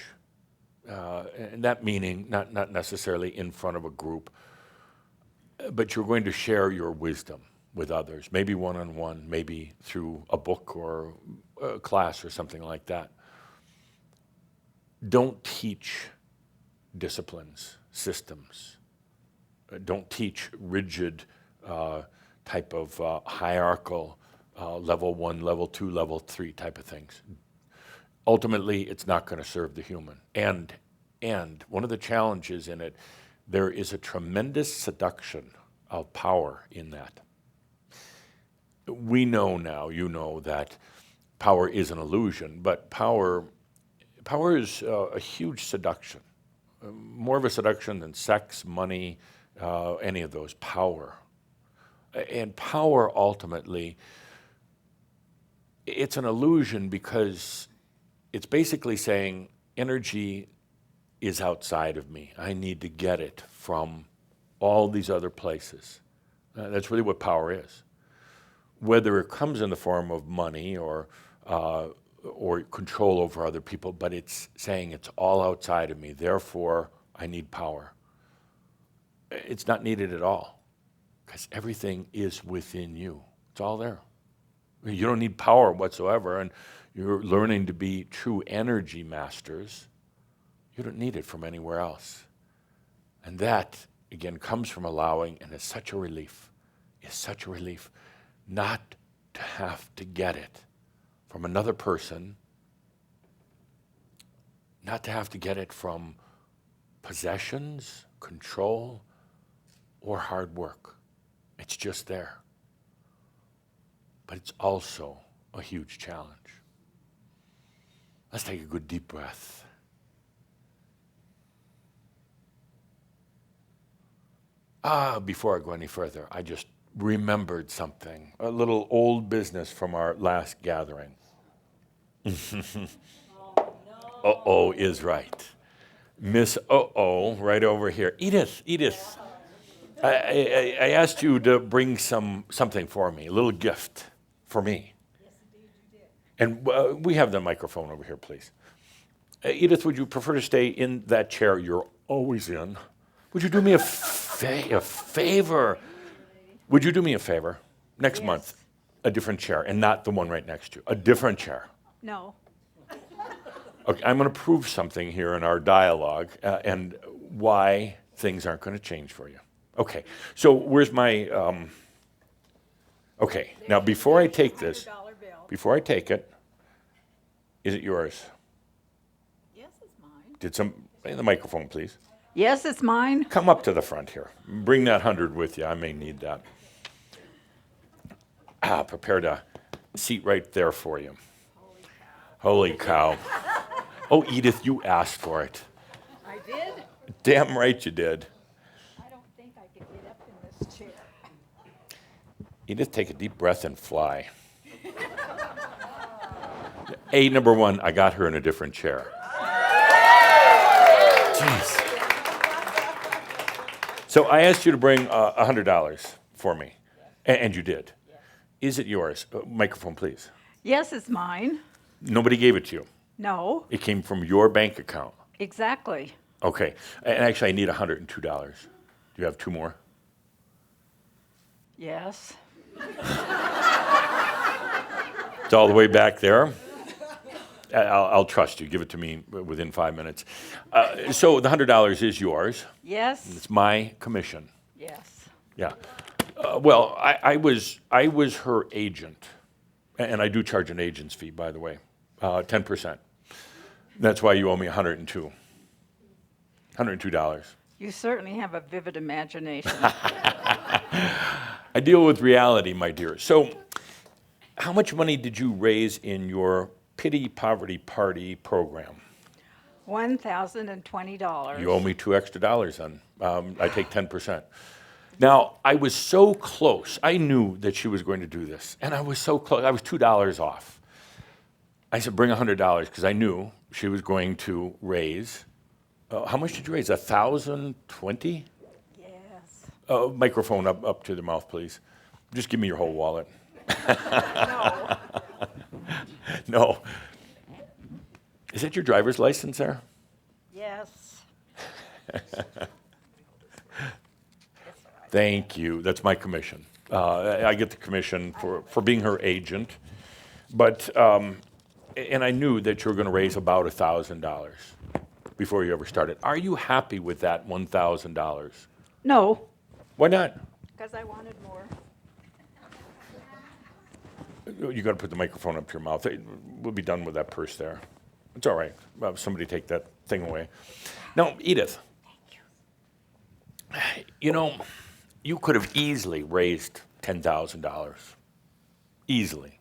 and that meaning not necessarily in front of a group, but you're going to share your wisdom with others, maybe one-on-one, maybe through a book or a class or something like that. Don't teach disciplines, systems. Don't teach rigid type of hierarchical level 1, level 2, level 3 type of things. Ultimately, it's not going to serve the human. And one of the challenges in it, there is a tremendous seduction of power in that. We know now, you know, that power is an illusion, but power is a huge seduction. More of a seduction than sex, money, any of those. Power. And power ultimately, it's an illusion because it's basically saying energy is outside of me. I need to get it from all these other places. That's really what power is. Whether it comes in the form of money or control over other people, but it's saying it's all outside of me, therefore I need power. It's not needed at all, because everything is within you. It's all there. You don't need power whatsoever, and you're learning to be true energy masters. You don't need it from anywhere else. And that, again, comes from allowing, and it's such a relief. It's such a relief not to have to get it from another person, not to have to get it from possessions, control, or hard work. It's just there. But it's also a huge challenge. Let's take a good deep breath. Before I go any further, I just remembered something, a little old business from our last gathering. Uh-oh is right. Miss Uh-oh right over here. Edith, I asked you to bring something for me, a little gift for me. Yes, indeed you did. And we have the microphone over here, please. Edith, would you prefer to stay in that chair you're always in? Would you do me a favor? Would you do me a favor? Next month, a different chair, and not the one right next to you. A different chair. No. Okay, I'm going to prove something here in our dialogue and why things aren't going to change for you. Okay, so where's my, okay, now before I take this, before I take it, is it yours? Yes, it's mine. Did the microphone, please. Yes, it's mine. Come up to the front here. Bring that 100 with you. I may need that. Prepared a seat right there for you. Holy cow. Oh, Edith, you asked for it. I did? Damn right you did. I don't think I could get up in this chair. Edith, take a deep breath and fly. Number one, I got her in a different chair. Jeez. So I asked you to bring $100 for me, and you did. Is it yours? Microphone, please. Yes, it's mine. Nobody gave it to you. No, It came from your bank account. exactly. Okay. And actually, I need $102. Do you have two more? Yes. It's all the way back there. I'll trust you. Give it to me within 5 minutes. So the $100 is yours. Yes. It's my commission. Yes. Yeah. Well, I was her agent, and I do charge an agent's fee, by the way, 10%. That's why you owe me $102. $102. You certainly have a vivid imagination. I deal with reality, my dear. So, how much money did you raise in your Pity Poverty Party program? $1,020. You owe me $2 extra then. I take 10%. Now, I was so close. I knew that she was going to do this, and I was so close. I was $2 off. I said, bring $100, because I knew she was going to raise. How much did you raise? 1,020? Yes. Microphone up to the mouth, please. Just give me your whole wallet. No. No. Is that your driver's license there? Yes. Thank you. That's my commission. I get the commission for being her agent. But, and I knew that you were going to raise about $1,000 before you ever started. Are you happy with that $1,000? No, Why not? because I wanted more. You got to put the microphone up to your mouth. We'll be done with that purse there. It's all right. Somebody take that thing away. Now, Edith. You know, you could have easily raised $10,000. Easily.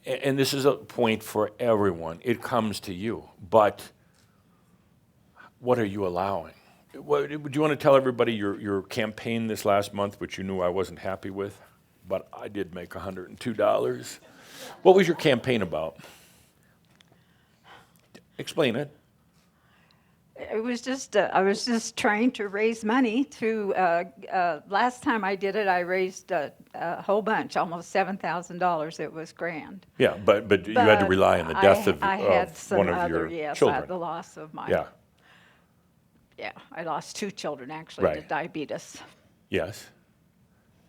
And this is a point for everyone. It comes to you. But what are you allowing? Do you want to tell everybody your campaign this last month, which you knew I wasn't happy with? But I did make $102. What was your campaign about? Explain it. It was just, I was just trying to raise money to, last time I did it, I raised a whole bunch, almost $7,000. It was grand. Yeah, but you had to rely on the death of I had some one of other, your yes, children. the loss of my. Yeah, Yeah, I lost 2 children actually to Right. diabetes. yes.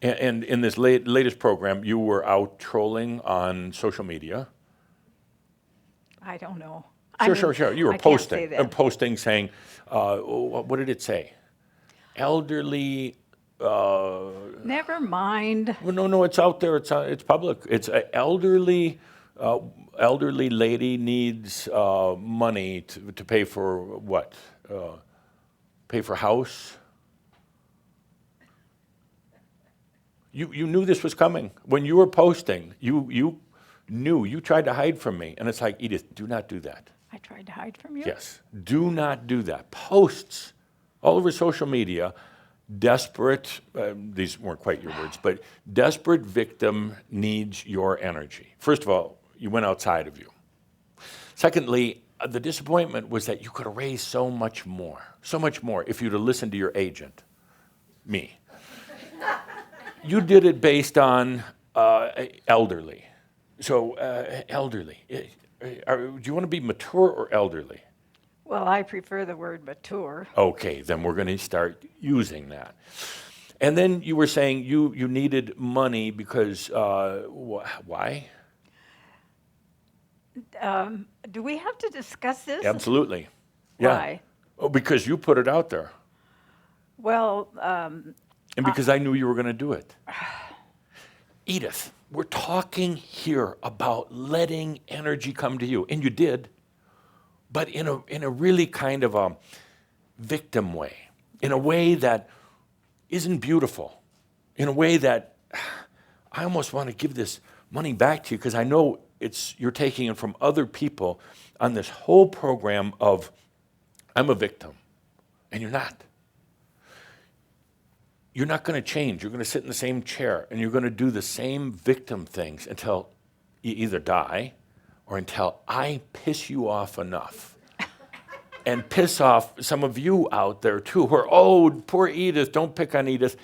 And in this latest program, you were out trolling on social media. I don't know. Sure. You were I can't say that. posting saying, what did it say? elderly. Never mind. Well, no, it's out there. It's public. It's an elderly lady needs money to pay for what? Pay for house. You knew this was coming when you were posting. You knew. You tried to hide from me, and it's like, Edith, do not do that. I tried to hide from you. Yes, do not do that. Posts all over social media. Desperate, these weren't quite your words, but desperate victim needs your energy. First of all, you went outside of you. Secondly, the disappointment was that you could have raised so much more if you'd have listened to your agent, me. You did it based on elderly. So, elderly. Do you want to be mature or elderly? Well, I prefer the word mature. Okay, then we're going to start using that. And then you were saying you needed money because, why? Do we have to discuss this? Absolutely. Yeah. Why? Oh, because you put it out there. Well, And because I knew you were going to do it. Edith, we're talking here about letting energy come to you. And you did. But in a really kind of a victim way, in a way that isn't beautiful, in a way that I almost want to give this money back to you because I know you're taking it from other people on this whole program of I'm a victim, and you're not. You're not going to change. You're going to sit in the same chair, and you're going to do the same victim things until you either die or until I piss you off enough and piss off some of you out there too who are, oh, poor Edith, don't pick on Edith.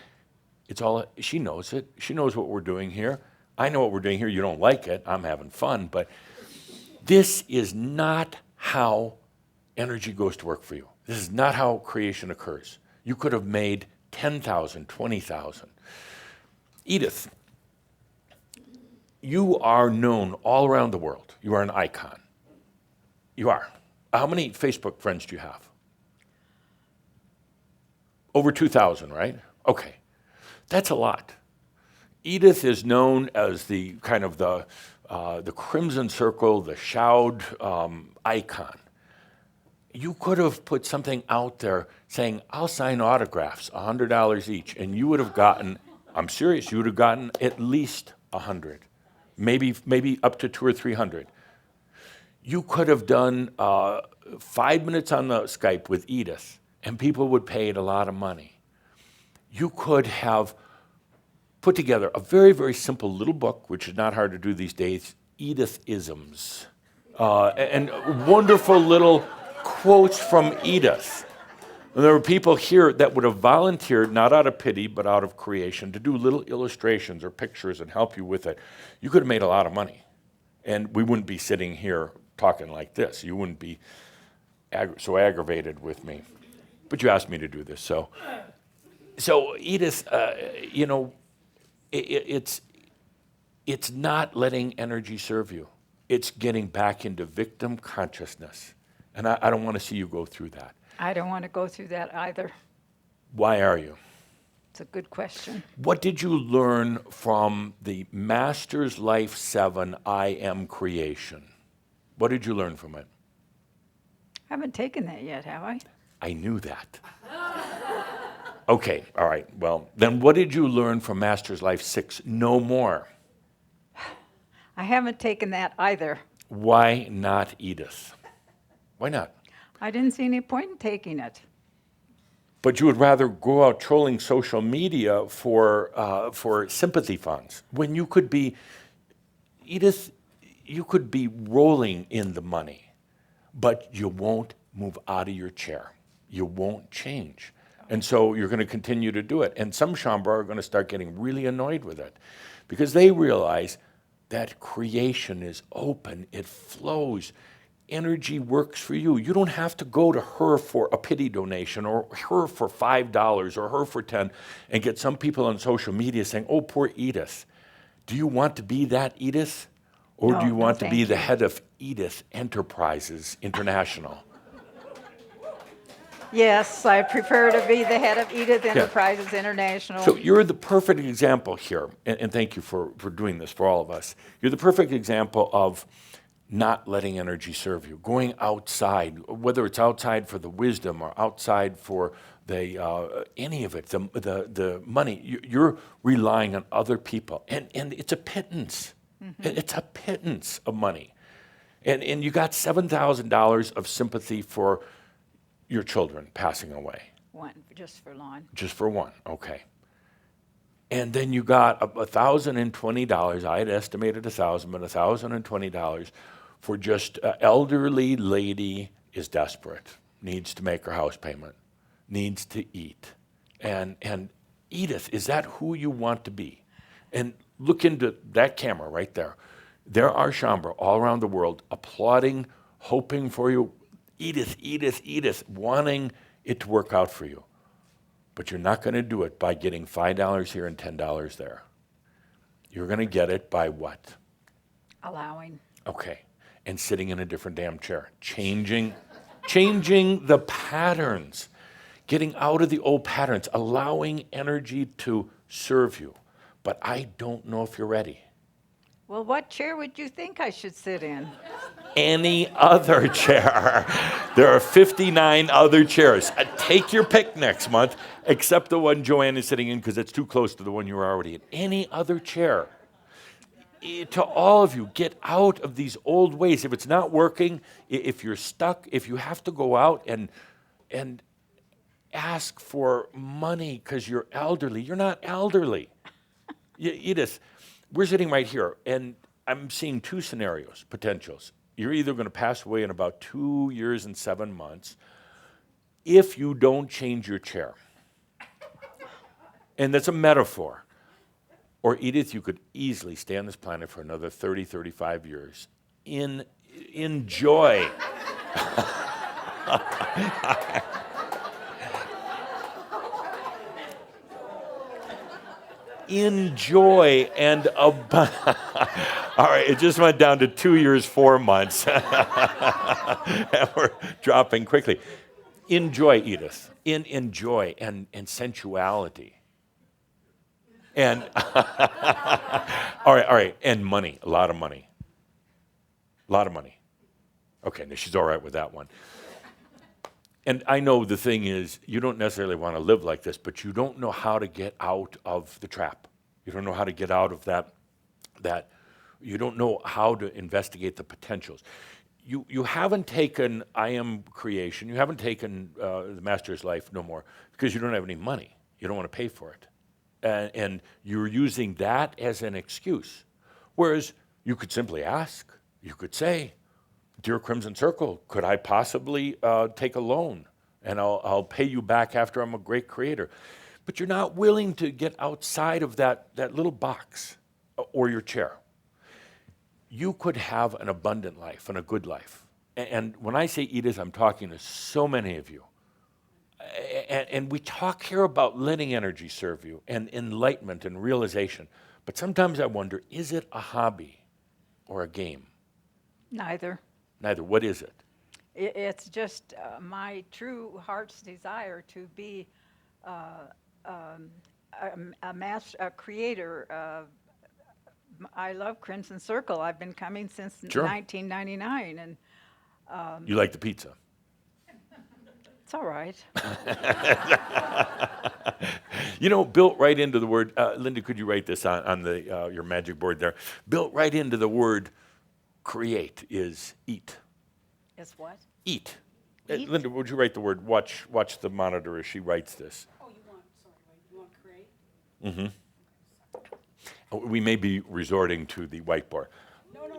She knows it. She knows what we're doing here. I know what we're doing here. You don't like it. I'm having fun. But this is not how energy goes to work for you. This is not how creation occurs. You could have made 10,000, 20,000. Edith, you are known all around the world. You are an icon. You are. How many Facebook friends do you have? Over 2,000, right? Okay. That's a lot. Edith is known as the kind of the Crimson Circle, the Shoud icon. You could have put something out there saying, I'll sign autographs, $100 each, and you would have gotten, I'm serious, you would have gotten at least 100. Maybe up to 200 or 300. You could have done 5 minutes on the Skype with Edith, and people would pay it a lot of money. You could have put together a very, very simple little book, which is not hard to do these days, Edith-isms, and wonderful little quotes from Edith. And there were people here that would have volunteered, not out of pity, but out of creation, to do little illustrations or pictures and help you with it. You could have made a lot of money. And we wouldn't be sitting here talking like this. You wouldn't be so aggravated with me. But you asked me to do this. So Edith, it's not letting energy serve you. It's getting back into victim consciousness. And I don't want to see you go through that. I don't want to go through that either. Why are you? It's a good question. What did you learn from the Master's Life 7 I Am Creation? What did you learn from it? I haven't taken that yet, have I? I knew that. Okay, all right. Well, then what did you learn from Master's Life 6? No more. I haven't taken that either. Why not, Edith? Why not? I didn't see any point in taking it. But you would rather go out trolling social media for sympathy funds when you could be, Edith, you could be rolling in the money, but you won't move out of your chair. You won't change. And so you're going to continue to do it. And some Shaumbra are going to start getting really annoyed with it because they realize that creation is open, it flows. Energy works for you. You don't have to go to her for a pity donation or her for $5 or her for 10 and get some people on social media saying, oh, poor Edith. Do you want to be that Edith? Or do you want to be the head of Edith Enterprises International? Yes, I prefer to be the head of Edith Enterprises International. So you're the perfect example here, and thank you for doing this for all of us. You're the perfect example of not letting energy serve you, going outside, whether it's outside for the wisdom or outside for the any of it, the money. You're relying on other people, and it's a pittance. It's a pittance of money, and you got $7,000 of sympathy for your children passing away. One, just for Lon. Just for one, okay. And then you got $1,020. I had estimated 1,000, but $1,020 for just an elderly lady is desperate, needs to make her house payment, needs to eat. And Edith, is that who you want to be? And look into that camera right there. There are Shaumbra all around the world applauding, hoping for you. Edith, Edith, Edith, wanting it to work out for you. But you're not going to do it by getting $5 here and $10 there. You're going to get it by what? Allowing. Okay. And sitting in a different damn chair. Changing the patterns. Getting out of the old patterns. Allowing energy to serve you. But I don't know if you're ready. Well, what chair would you think I should sit in? Any other chair. There are 59 other chairs. Take your pick next month, except the one Joanne is sitting in because it's too close to the one you were already in. Any other chair. To all of you, get out of these old ways. If it's not working, if you're stuck, if you have to go out and ask for money because you're elderly, you're not elderly. Edith, we're sitting right here, and I'm seeing two scenarios, potentials. You're either going to pass away in about 2 years and 7 months if you don't change your chair. And that's a metaphor. Or Edith, you could easily stay on this planet for another 30, 35 years. Enjoy. Enjoy and abundance. All right, it just went down to 2 years, 4 months. And we're dropping quickly. Enjoy, Edith. Enjoy and sensuality. And all right, and money, a lot of money. A lot of money. Okay, now she's all right with that one. And I know the thing is, you don't necessarily want to live like this, but you don't know how to get out of the trap. You don't know how to get out of that you don't know how to investigate the potentials. You haven't taken I Am Creation, you haven't taken The Master's Life no more, because you don't have any money. You don't want to pay for it. And you're using that as an excuse. Whereas you could simply ask, you could say, Dear Crimson Circle, could I possibly take a loan and I'll pay you back after I'm a great creator? But you're not willing to get outside of that little box or your chair. You could have an abundant life and a good life. And when I say Edith, I'm talking to so many of you. And we talk here about letting energy serve you and enlightenment and realization. But sometimes I wonder, is it a hobby or a game? Neither. Neither. What is it? It's just my true heart's desire to be a creator. I love Crimson Circle. I've been coming since Sure. 1999, and You like the pizza? it's all right. You know, built right into the word, Linda, could you write this on the your magic board there? Built right into the word create is eat. Is what? Eat. Eat? Linda, would you write the word, watch the monitor as she writes this? Oh, you want create? We may be resorting to the whiteboard. No.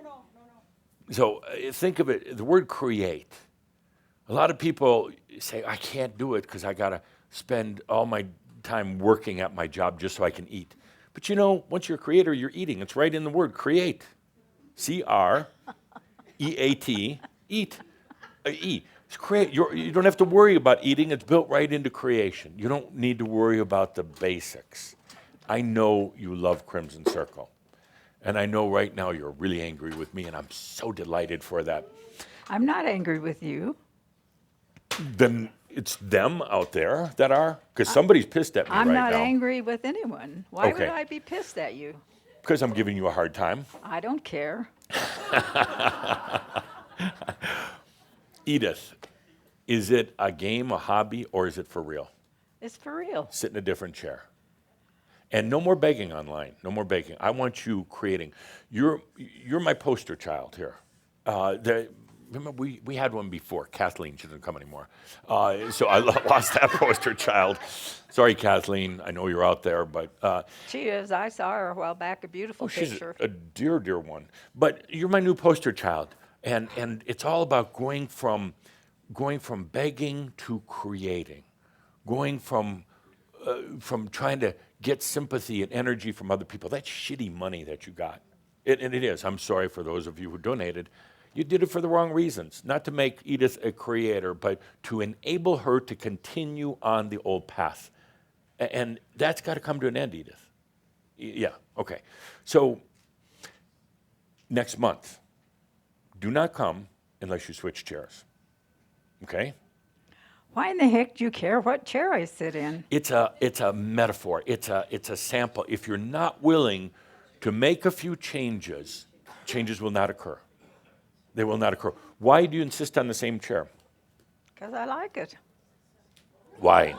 So think of it, the word create. A lot of people say, I can't do it because I got to spend all my time working at my job just so I can eat. But you know, once you're a creator, you're eating. It's right in the word create. C-R-E-A-T, eat. E. It's create. You don't have to worry about eating. It's built right into creation. You don't need to worry about the basics. I know you love Crimson Circle. And I know right now you're really angry with me, and I'm so delighted for that. I'm not angry with you. Then it's them out there that are? Because somebody's pissed at me I'm right not now. angry with anyone. Why would Okay. I be pissed at you? Because I'm giving you a hard time. I don't care. Edith, is it a game, a hobby, or is it for real? It's for real. Sit in a different chair. And no more begging online. No more begging. I want you creating. You're my poster child here. Remember, we had one before. Kathleen, she doesn't come anymore. So I lost that poster child. Sorry, Kathleen. I know you're out there, but She is. I saw her a while back, a beautiful she's picture. a dear, dear one. But you're my new poster child, and it's all about going from begging to creating, going from trying to get sympathy and energy from other people. That shitty money that you got, and it is. I'm sorry for those of you who donated. You did it for the wrong reasons, not to make Edith a creator, but to enable her to continue on the old path. And that's got to come to an end, Edith. Yeah, okay. So next month, do not come unless you switch chairs, okay? Why in the heck do you care what chair I sit in? It's a metaphor. It's a sample. If you're not willing to make a few changes, changes will not occur. They will not occur. Why do you insist on the same chair? Because I like it. Why?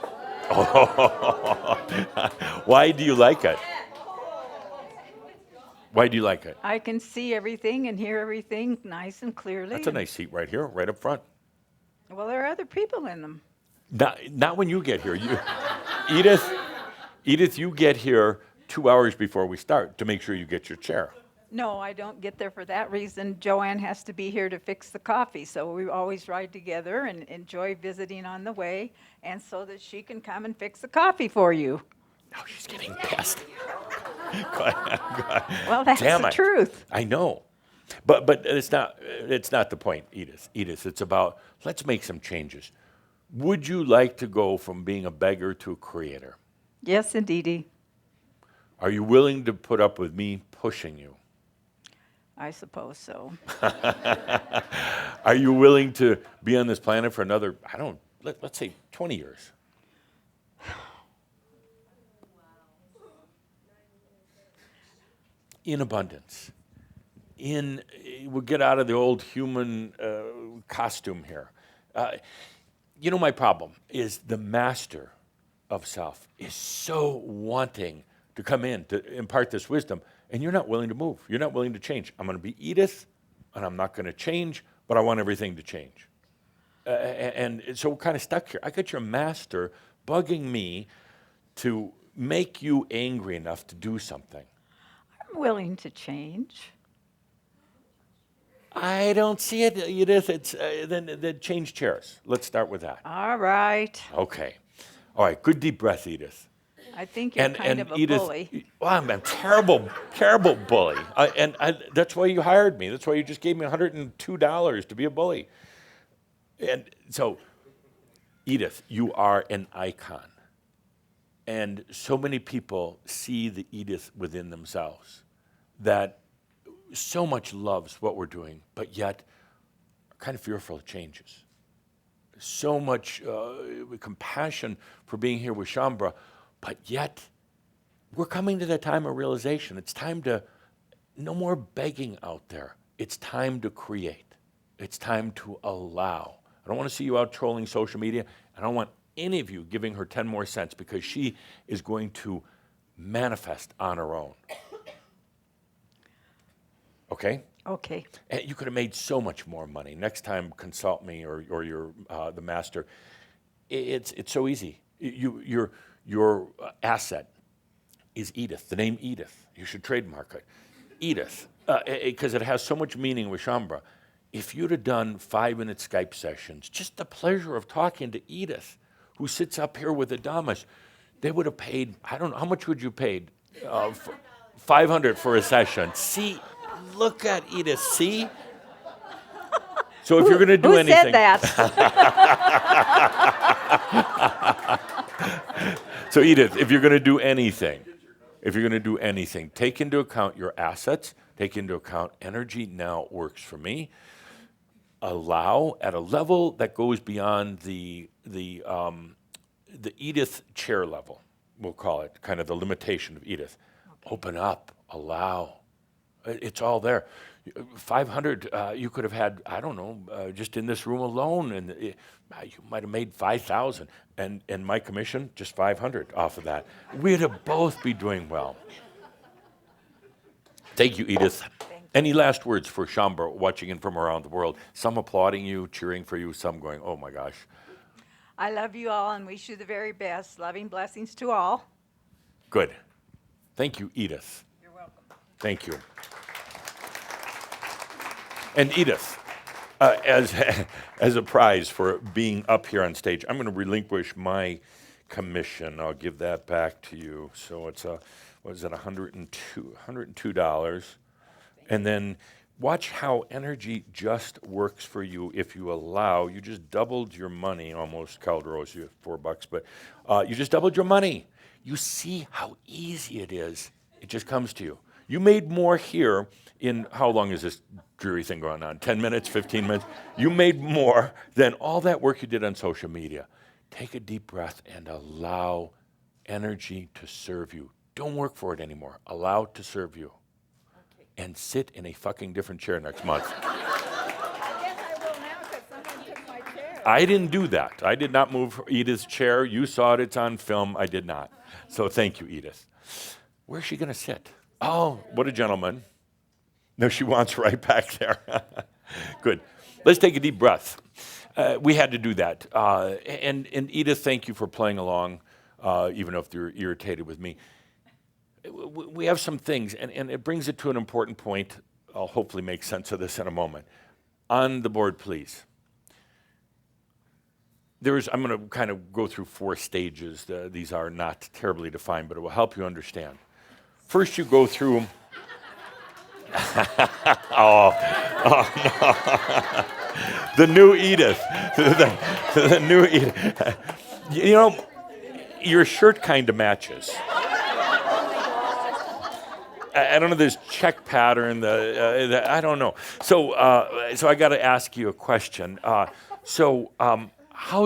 Why do you like it? Why do you like it? I can see everything and hear everything nice and clearly. That's a nice seat right here, right up front. Well, there are other people in them. Not when you get here. Edith, you get here 2 hours before we start to make sure you get your chair. No, I don't get there for that reason. Joanne has to be here to fix the coffee, so we always ride together and enjoy visiting on the way, and so that she can come and fix the coffee for you. Oh, she's getting pissed. Go ahead. Well, that's Damn the it. truth. I know. But it's not the point, Edith. Edith, it's about, let's make some changes. Would you like to go from being a beggar to a creator? Yes, indeedy. Are you willing to put up with me pushing you? I suppose so. Are you willing to be on this planet for another, let's say 20 years? In abundance. We'll get out of the old human costume here. My problem is the master of self is so wanting to come in to impart this wisdom, and you're not willing to move. You're not willing to change. I'm going to be Edith, and I'm not going to change, but I want everything to change. And so we're kind of stuck here. I got your master bugging me to make you angry enough to do something. I'm willing to change. I don't see it, Edith. It's then change chairs. Let's start with that. All right. Okay. All right. Good deep breath, Edith. I think you're kind of a Edith, bully. Well, I'm a terrible, terrible bully. That's why you hired me. That's why you just gave me $102 to be a bully. And so, Edith, you are an icon. And so many people see the Edith within themselves that so much loves what we're doing, but yet are kind of fearful of changes. So much compassion for being here with Shaumbra, but yet we're coming to that time of realization. It's time to, no more begging out there. It's time to create. It's time to allow. I don't want to see you out trolling social media. I don't want any of you giving her 10 more cents because she is going to manifest on her own. Okay? Okay. And you could have made so much more money. Next time, consult me or your the master. It's so easy. Your asset is Edith. The name Edith. You should trademark it. Edith, because it has so much meaning with Shaumbra. If you'd have done 5-minute Skype sessions, just the pleasure of talking to Edith, who sits up here with Adamus, they would have paid, I don't know, how much would you paid? $500 for a session. See, look at Edith, see? So if you're going to do anything. Who said that? So Edith, if you're going to do anything, take into account your assets, take into account energy now works for me. Allow at a level that goes beyond the the Edith chair level, we'll call it, kind of the limitation of Edith. Open up, allow. It's all there. 500, you could have had, I don't know, just in this room alone, and you might have made 5,000, and my commission, just 500 off of that. We'd have both be doing well. Thank you, Edith. Any last words for Shambra watching in from around the world? Some applauding you, cheering for you, some going, oh my gosh. I love you all and wish you the very best. Loving blessings to all. Good. Thank you, Edith. You're welcome. Thank you. And Edith, as a prize for being up here on stage, I'm going to relinquish my commission. I'll give that back to you. So it's what is it, $102. And then watch how energy just works for you if you allow. You just doubled your money, almost, Calderos, you have $4, but you just doubled your money. You see how easy it is. It just comes to you. You made more here in, how long is this dreary thing going on? 10 minutes, 15 minutes? You made more than all that work you did on social media. Take a deep breath and allow energy to serve you. Don't work for it anymore. Allow it to serve you. And sit in a fucking different chair next month. I guess I will now because someone took my chair. I didn't do that. I did not move Edith's chair. You saw it. It's on film. I did not. So thank you, Edith. Where's she going to sit? Oh, what a gentleman. No, she wants right back there. Good. Let's take a deep breath. We had to do that. And Edith, thank you for playing along, even if you're irritated with me. We have some things, and it brings it to an important point. I'll hopefully make sense of this in a moment. On the board, please. I'm going to kind of go through 4 stages. These are not terribly defined, but it will help you understand. First, you go through. No. The new Edith. The new Edith. You know, your shirt kind of matches. I don't know this check pattern. I don't know. So I got to ask you a question. How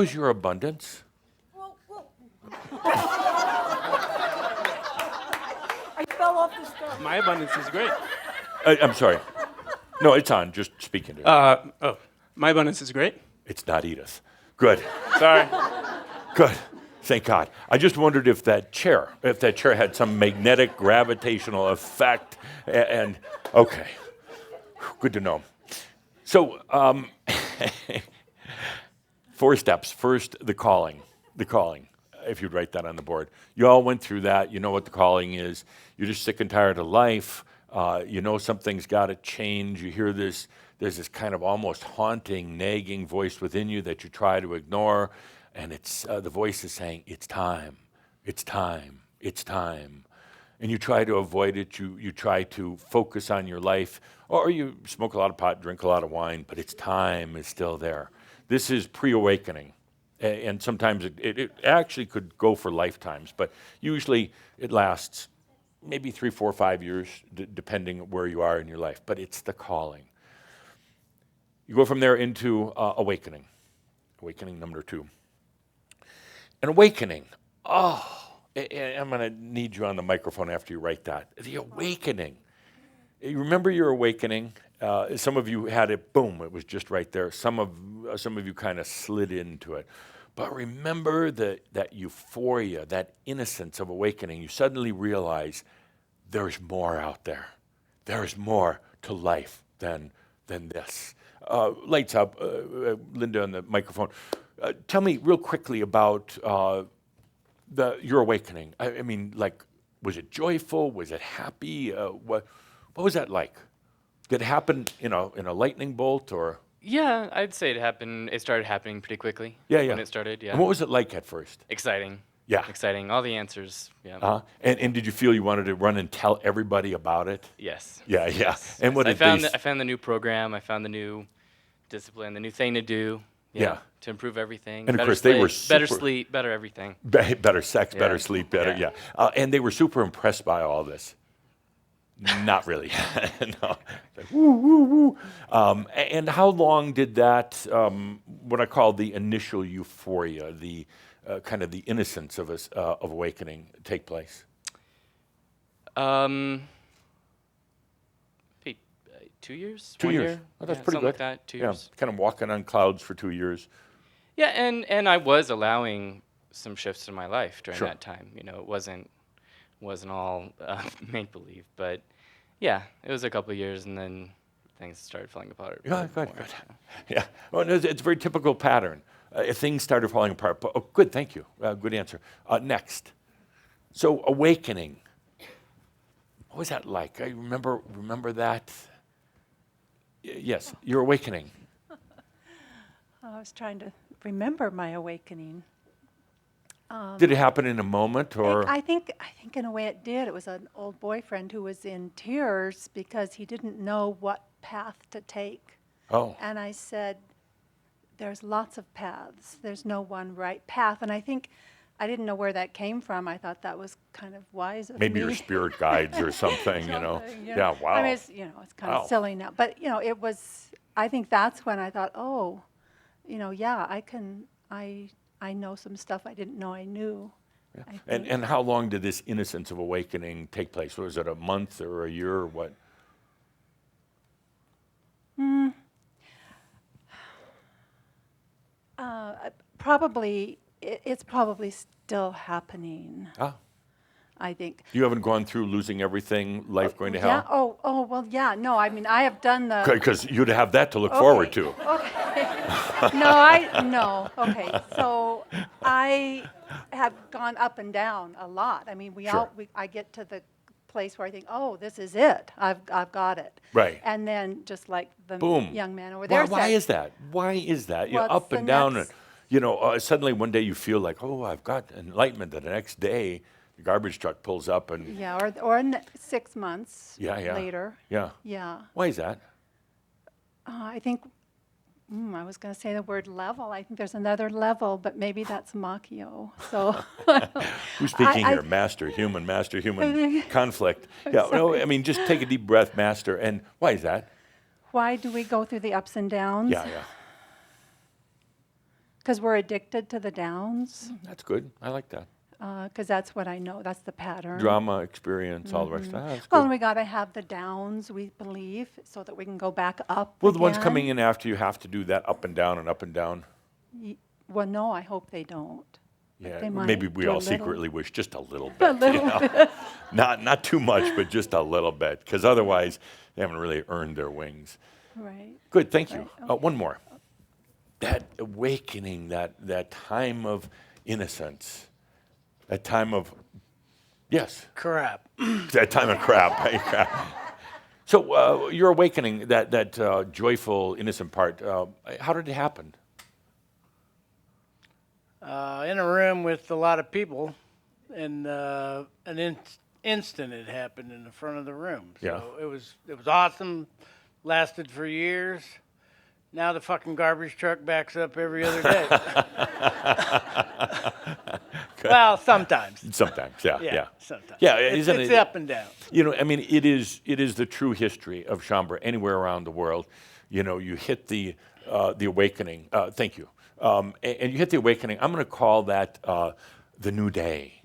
is your abundance? I fell off the step. My abundance is great. I'm sorry. No, it's on. Just speaking to you. My abundance is great. It's not Edith. Good. Sorry. Good. Thank God. I just wondered if that chair had some magnetic gravitational effect. And okay, good to know. So, 4 steps. First, the calling. The calling. If you'd write that on the board. You all went through that. You know what the calling is. You're just sick and tired of life. You know something's got to change. You hear this. There's this kind of almost haunting, nagging voice within you that you try to ignore. And it's the voice is saying, it's time, it's time, it's time. And you try to avoid it, you try to focus on your life, or you smoke a lot of pot, drink a lot of wine, but it's time is still there. This is pre-awakening. And sometimes it actually could go for lifetimes, but usually it lasts maybe 3, 4, 5 years, depending where you are in your life. But it's the calling. You go from there into awakening. Awakening number 2. An awakening. Oh, I'm going to need you on the microphone after you write that. The awakening. You remember your awakening? Some of you had it, boom, it was just right there. Some of you kind of slid into it. But remember that euphoria, that innocence of awakening. You suddenly realize there's more out there. There's more to life than this. Lights up. Linda on the microphone. Tell me real quickly about your awakening. I mean, like, was it joyful? Was it happy? What was that like? Did it happen, in a lightning bolt, or? Yeah, I'd say it started happening pretty quickly. Yeah. When it started, yeah. And what was it like at first? Exciting. Yeah. Exciting. All the answers, yeah. And did you feel you wanted to run and tell everybody about it? Yes. Yeah. Yes. And what I did found the new program. I found the new discipline, the new thing to do. Yeah. To improve everything. And of better course, they were better super- sleep, better everything. Better sex, better Yeah. sleep, better, Yeah. yeah. And they were super impressed by all this. Not really. No. Like, woo, woo, woo. And how long did that, what I call the initial euphoria, the kind of the innocence of of awakening, take place? Maybe, 2 years. 2 1 years. year? Oh, that's Yeah, pretty something good. like that. 2 Yeah, years. kind of walking on clouds for 2 years. Yeah, and I was allowing some shifts in my life during Sure. that time. You know, it wasn't all make believe, but yeah, it was a couple of years, and then things started falling apart. Yeah, more, good. yeah. Yeah, well, no, it's a very typical pattern. If things started falling apart. But, oh, good, thank you. Good answer. Next. So awakening. What was that like? I remember that. Yes, your awakening. I was trying to remember my awakening. Did it happen in a moment, or? I think in a way it did. It was an old boyfriend who was in tears because he didn't know what path to take. Oh. And I said, there's lots of paths. There's no one right path. And I think I didn't know where that came from. I thought that was kind of wise of Maybe me. your spirit guides or something, you know. Something, Yeah, wow. I mean, it's, it's kind Wow. of silly now. But, it was, I think that's when I thought, oh, yeah, I know some stuff I didn't know I knew. Yeah. I think. And how long did this innocence of awakening take place? Was it a month or a year or what? Probably, it's probably still happening, Ah, I think. you haven't gone through losing everything, life going to hell? Yeah, well, yeah, no, I mean, I have done the. Because you'd have that to look forward to. Okay. No, okay, so I have gone up and down a lot. I mean, Sure. I get to the place where I think, oh, this is it, I've got it. Right. And then, just like the Boom. young man over there Why said, is that? Why is that? You know, Well, it's up the and down, next- and suddenly one day you feel like, oh, I've got enlightenment. And the next day, the garbage truck pulls up and yeah, or in 6 months yeah. later. Yeah. Yeah. Why is that? I think, I was going to say the word level. I think there's another level, but maybe that's Machio. So Who's speaking I- here? Master human conflict. Yeah. No, I mean, just take a deep breath, master. And why is that? why do we go through the ups and downs? Yeah. Because we're addicted to the downs. That's good. I like that. Because that's what I know. That's the pattern. Drama, experience, all the rest of that. That's Well, good. and we got to have the downs, we believe, so that we can go back up. Well, the ones again. coming in after you have to do that up and down and up and down. Well, no, I hope they don't. Yeah, they might maybe we do a all little. secretly wish just a little bit. A little bit. Not too much, but just a little bit, because otherwise they haven't really earned their wings. Right. Good, thank you. Right, One more. That awakening, that time of innocence, that time of, yes, Crap. that time of crap. Hey, crap. So your awakening, that joyful, innocent part, how did it happen? In a room with a lot of people, and instant it happened in the front of the room. So Yeah. it was awesome. Lasted for years. Now the fucking garbage truck backs up every other day. Well, sometimes. Sometimes, yeah. Sometimes. Yeah, it's isn't it? up and down. You know, I mean, it is the true history of Shaumbra anywhere around the world. You know, you hit the awakening. Thank you. And you hit the awakening. I'm going to call that the new day.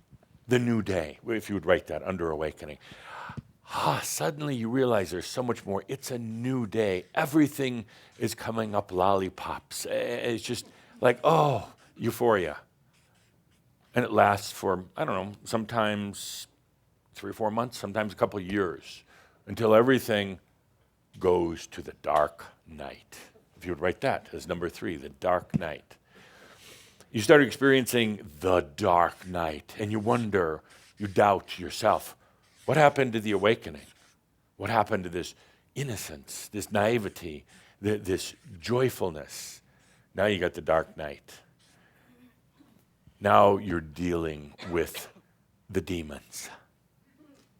The new day, if you would write that under awakening. Suddenly you realize there's so much more. It's a new day. Everything is coming up lollipops. It's just like, oh, euphoria. And it lasts for, I don't know, sometimes 3 or 4 months, sometimes a couple of years, until everything goes to the dark night. If you would write that as number 3, the dark night. You start experiencing the dark night, and you wonder, you doubt yourself. What happened to the awakening? What happened to this innocence, this naivety, this joyfulness? Now you got the dark night. Now you're dealing with the demons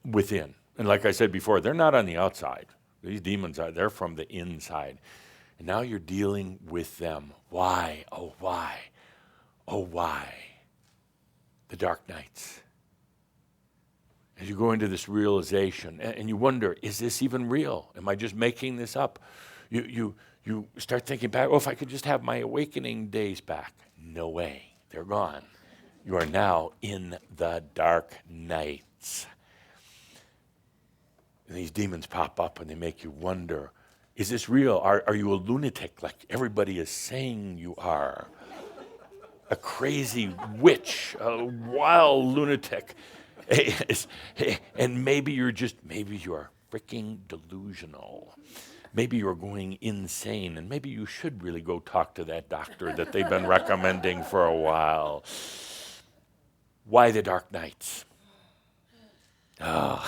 within. And like I said before, they're not on the outside. These demons they're from the inside. And now you're dealing with them. Why? Oh, why? Oh, why? The dark nights. as you go into this realization, and you wonder, is this even real? Am I just making this up? You start thinking back, oh, if I could just have my awakening days back. No way, they're gone. You are now in the dark nights. And these demons pop up and they make you wonder, is this real? Are you a lunatic like everybody is saying you are? A crazy witch, a wild lunatic. And maybe you are freaking delusional. Maybe you're going insane, and maybe you should really go talk to that doctor that they've been recommending for a while. Why the dark nights? Oh.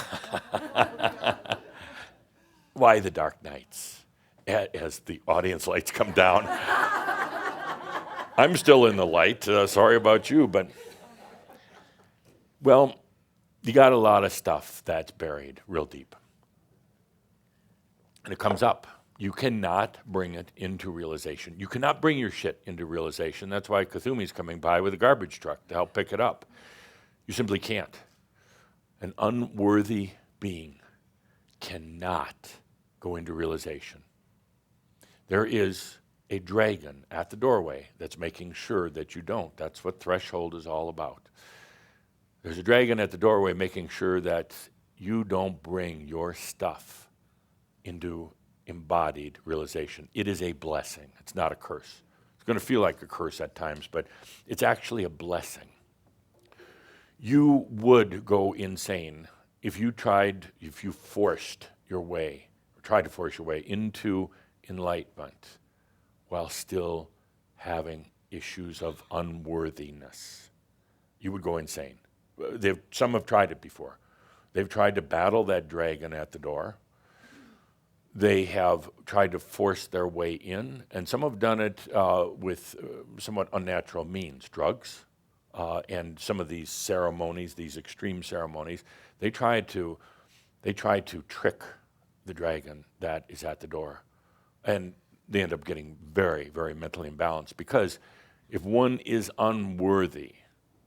Why the dark nights? As the audience lights come down. I'm still in the light. Sorry about you, but well, you got a lot of stuff that's buried real deep. And it comes up. You cannot bring it into realization. You cannot bring your shit into realization. That's why Kathumi's coming by with a garbage truck to help pick it up. You simply can't. An unworthy being cannot go into realization. There is a dragon at the doorway that's making sure that you don't. That's what threshold is all about. There's a dragon at the doorway making sure that you don't bring your stuff into embodied realization. It is a blessing. It's not a curse. It's going to feel like a curse at times, but it's actually a blessing. You would go insane if you forced your way, or tried to force your way into enlightenment while still having issues of unworthiness. You would go insane. Some have tried it before. They've tried to battle that dragon at the door. They have tried to force their way in, and some have done it with somewhat unnatural means, drugs, and some of these ceremonies, these extreme ceremonies. They try to trick the dragon that is at the door, and they end up getting very, very mentally imbalanced, because if one is unworthy,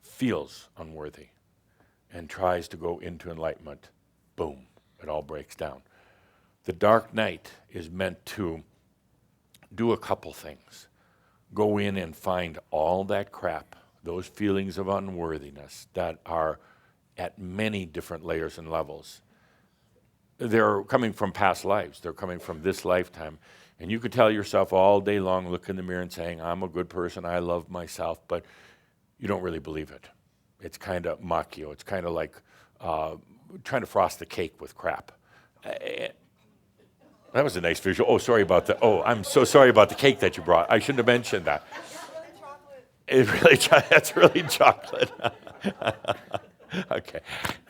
feels unworthy, and tries to go into enlightenment, boom, it all breaks down. The dark night is meant to do a couple things. Go in and find all that crap, those feelings of unworthiness that are at many different layers and levels. They're coming from past lives. They're coming from this lifetime. And you could tell yourself all day long, look in the mirror and saying, I'm a good person, I love myself, but you don't really believe it. It's kind of macchio. It's kind of like trying to frost the cake with crap. That was a nice visual. Oh, sorry about that. Oh, I'm so sorry about the cake that you brought. I shouldn't have mentioned that. That's really chocolate. Okay.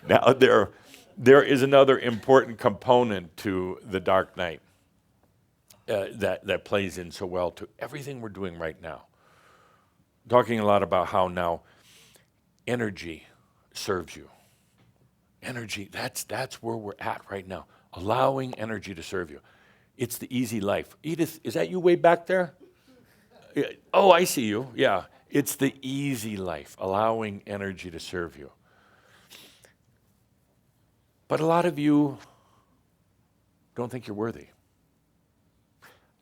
Now there is another important component to the dark night that plays in so well to everything we're doing right now. Talking a lot about how now energy serves you. Energy, that's where we're at right now. Allowing energy to serve you. It's the easy life. Edith, is that you way back there? Oh, I see you. Yeah. It's the easy life, allowing energy to serve you. But a lot of you don't think you're worthy.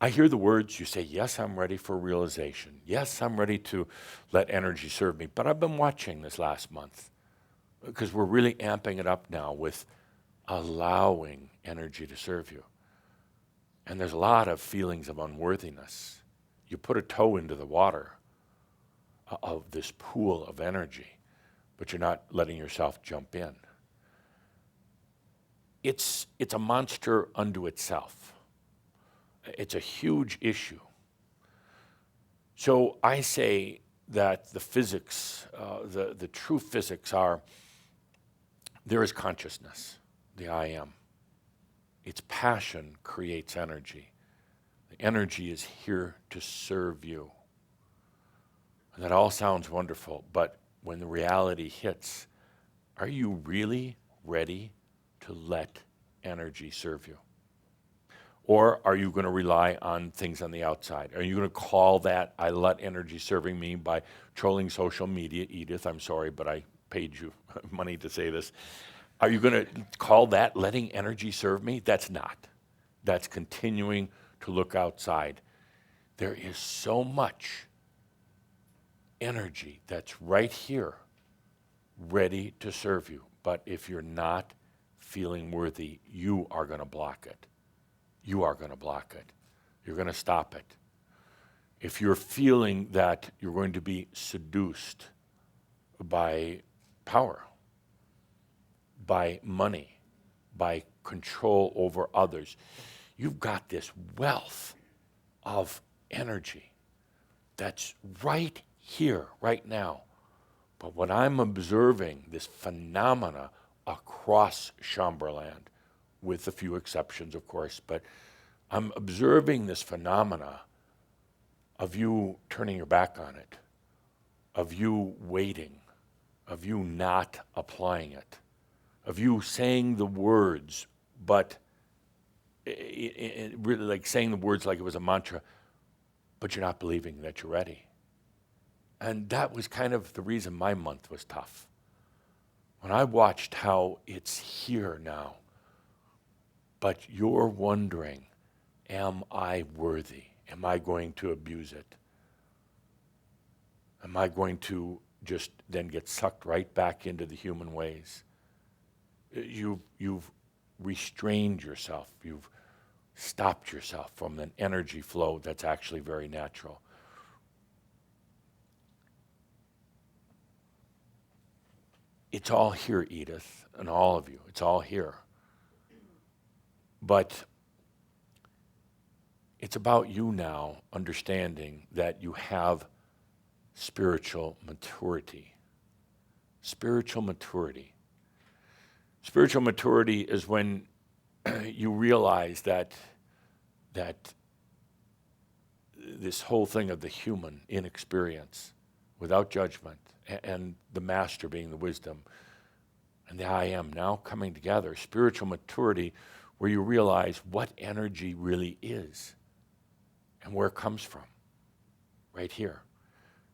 I hear the words, you say, yes, I'm ready for realization. Yes, I'm ready to let energy serve me. But I've been watching this last month, because we're really amping it up now with allowing energy to serve you. And there's a lot of feelings of unworthiness. You put a toe into the water of this pool of energy, but you're not letting yourself jump in. It's a monster unto itself. It's a huge issue. So I say that the physics, the true physics are, there is consciousness, the I am. Its passion creates energy. The energy is here to serve you. And that all sounds wonderful, but when the reality hits, are you really ready to let energy serve you? Or are you going to rely on things on the outside? Are you going to call that I let energy serving me by trolling social media? Edith, I'm sorry, but I paid you money to say this. Are you going to call that letting energy serve me? That's not. That's continuing to look outside. There is so much energy that's right here, ready to serve you. But if you're not feeling worthy, you are going to block it. You are going to block it. You're going to stop it. If you're feeling that you're going to be seduced by power, by money, by control over others, you've got this wealth of energy that's right here, right now. But what I'm observing, this phenomena across Chamberlain, with a few exceptions, of course, but I'm observing this phenomena of you turning your back on it, of you waiting, of you not applying it, of you saying the words, but really like saying the words like it was a mantra, but you're not believing that you're ready. And that was kind of the reason my month was tough. When I watched how it's here now, but you're wondering, am I worthy? Am I going to abuse it? Am I going to just then get sucked right back into the human ways? You've restrained yourself. You've stopped yourself from an energy flow that's actually very natural. It's all here, Edith, and all of you. It's all here. But it's about you now understanding that you have spiritual maturity. Spiritual maturity. Spiritual maturity is when you realize that this whole thing of the human inexperience, without judgment, and the master being the wisdom, and the I am now coming together. Spiritual maturity, where you realize what energy really is and where it comes from, right here.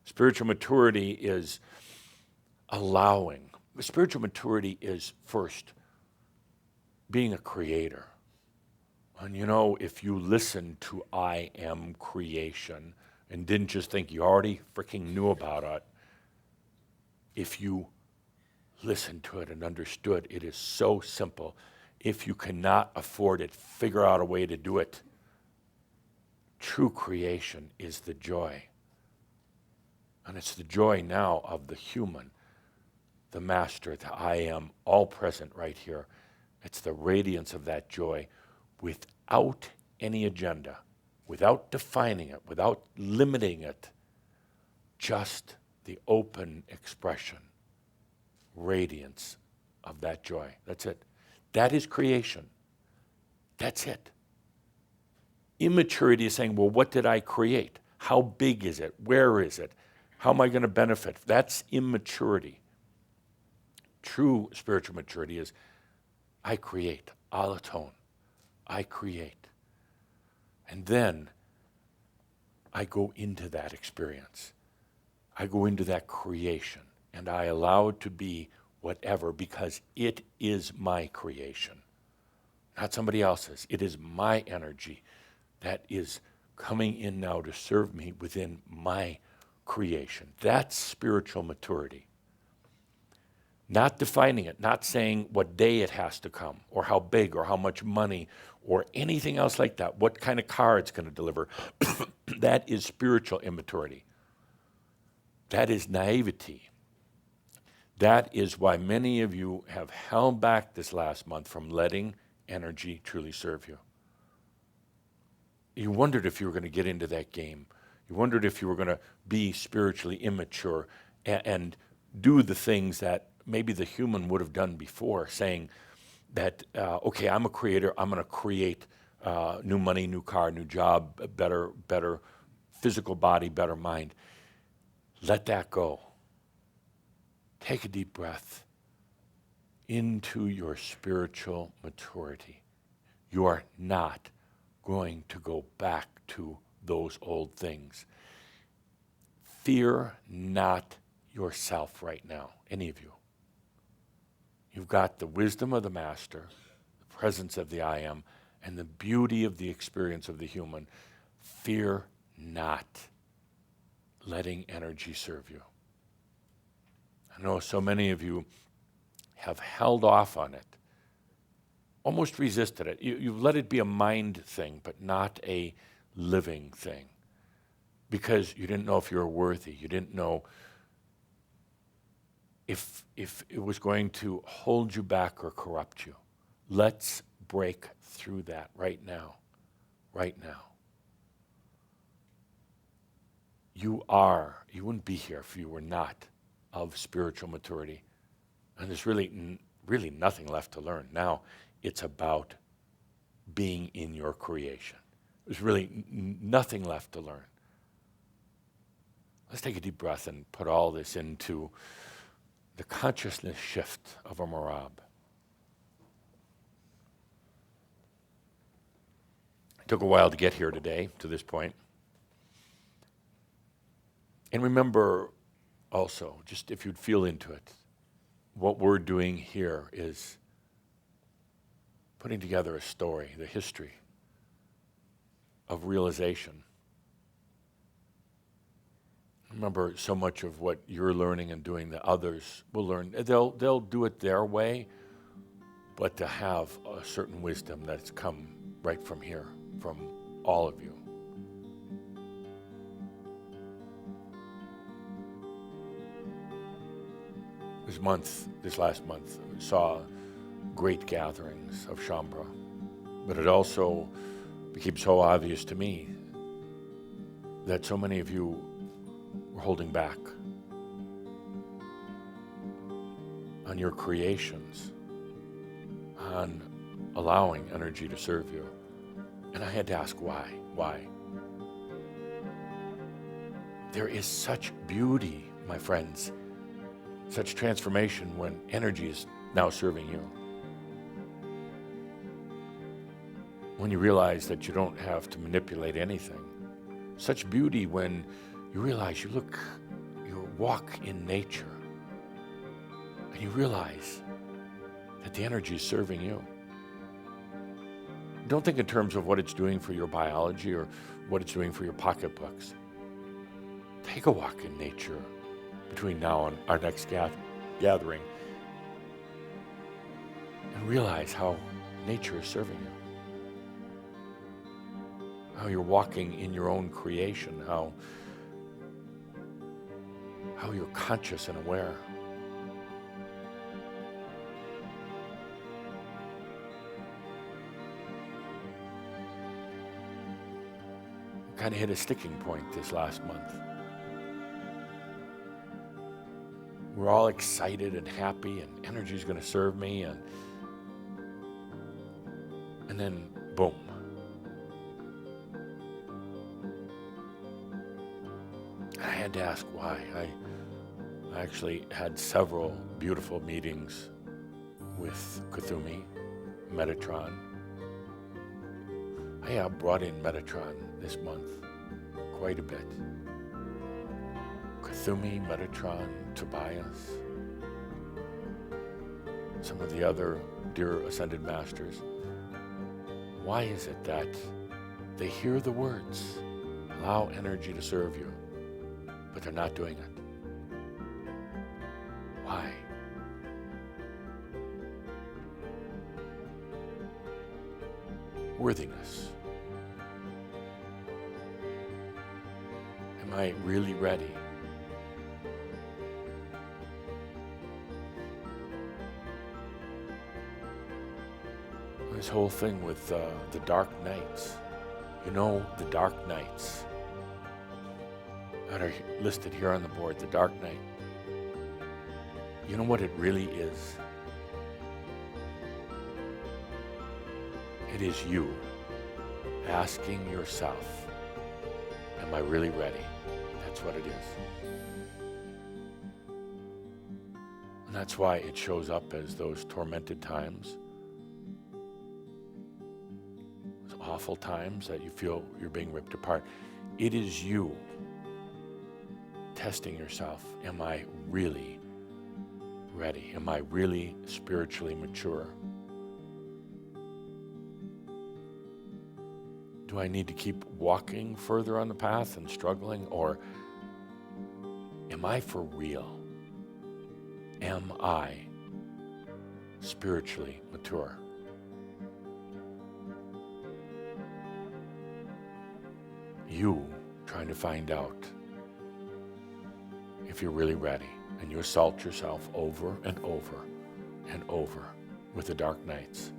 Spiritual maturity is allowing. Spiritual maturity is first being a creator. And you know, if you listen to I am creation and didn't just think you already freaking knew about it, if you listened to it and understood, it is so simple. If you cannot afford it, figure out a way to do it. True creation is the joy. And it's the joy now of the human, the master, the I am, all present right here. It's the radiance of that joy without any agenda, without defining it, without limiting it, just the open expression, radiance of that joy. That's it. That is creation. That's it. Immaturity is saying, well, what did I create? How big is it? Where is it? How am I going to benefit? That's immaturity. True spiritual maturity is, I create, alloton. I create. And then I go into that experience. I go into that creation, and I allow it to be whatever, because it is my creation, not somebody else's. It is my energy that is coming in now to serve me within my creation. That's spiritual maturity. Not defining it, not saying what day it has to come, or how big, or how much money, or anything else like that, what kind of car it's going to deliver. That is spiritual immaturity. That is naivety. That is why many of you have held back this last month from letting energy truly serve you. You wondered if you were going to get into that game. You wondered if you were going to be spiritually immature and do the things that maybe the human would have done before, saying that, okay, I'm a creator, I'm going to create new money, new car, new job, better physical body, better mind. Let that go. Take a deep breath into your spiritual maturity. You are not going to go back to those old things. Fear not yourself right now, any of you. You've got the wisdom of the master, the presence of the I am, and the beauty of the experience of the human. Fear not letting energy serve you. I know so many of you have held off on it, almost resisted it. You've let it be a mind thing, but not a living thing, because you didn't know if you were worthy. You didn't know if it was going to hold you back or corrupt you. Let's break through that right now. Right now. You wouldn't be here if you were not of spiritual maturity. And there's really nothing left to learn. Now it's about being in your creation. There's really nothing left to learn. Let's take a deep breath and put all this into the consciousness shift of a Marab. It took a while to get here today, to this point. And remember also, just if you'd feel into it, what we're doing here is putting together a story, the history of realization. Remember, so much of what you're learning and doing, the others will learn. They'll do it their way, but to have a certain wisdom that's come right from here, from all of you. This last month, we saw great gatherings of Shaumbra, but it also became so obvious to me that so many of you were holding back on your creations, on allowing energy to serve you. And I had to ask why? Why? There is such beauty, my friends, such transformation when energy is now serving you. When you realize that you don't have to manipulate anything. Such beauty when you realize you walk in nature and you realize that the energy is serving you. Don't think in terms of what it's doing for your biology or what it's doing for your pocketbooks. Take a walk in nature between now and our next gathering and realize how nature is serving you. How you're walking in your own creation, how you're conscious and aware. We kind of hit a sticking point this last month. We're all excited and happy, and energy's going to serve me, and then boom. I had to ask why. I actually had several beautiful meetings with Kuthumi, Metatron. I brought in Metatron this month quite a bit. Kuthumi, Metatron, Tobias, some of the other dear Ascended Masters. Why is it that they hear the words, allow energy to serve you, but they're not doing it? Why? Worthiness. Am I really ready? This whole thing with the dark nights. You know, the dark nights that are listed here on the board, the dark night. You know what it really is? It is you asking yourself, am I really ready? That's what it is. And that's why it shows up as those tormented times, those awful times that you feel you're being ripped apart. It is you testing yourself. Am I really ready? Am I really spiritually mature? Do I need to keep walking further on the path and struggling, or am I for real? Am I spiritually mature? You trying to find out if you're really ready, and you assault yourself over and over and over with the dark nights.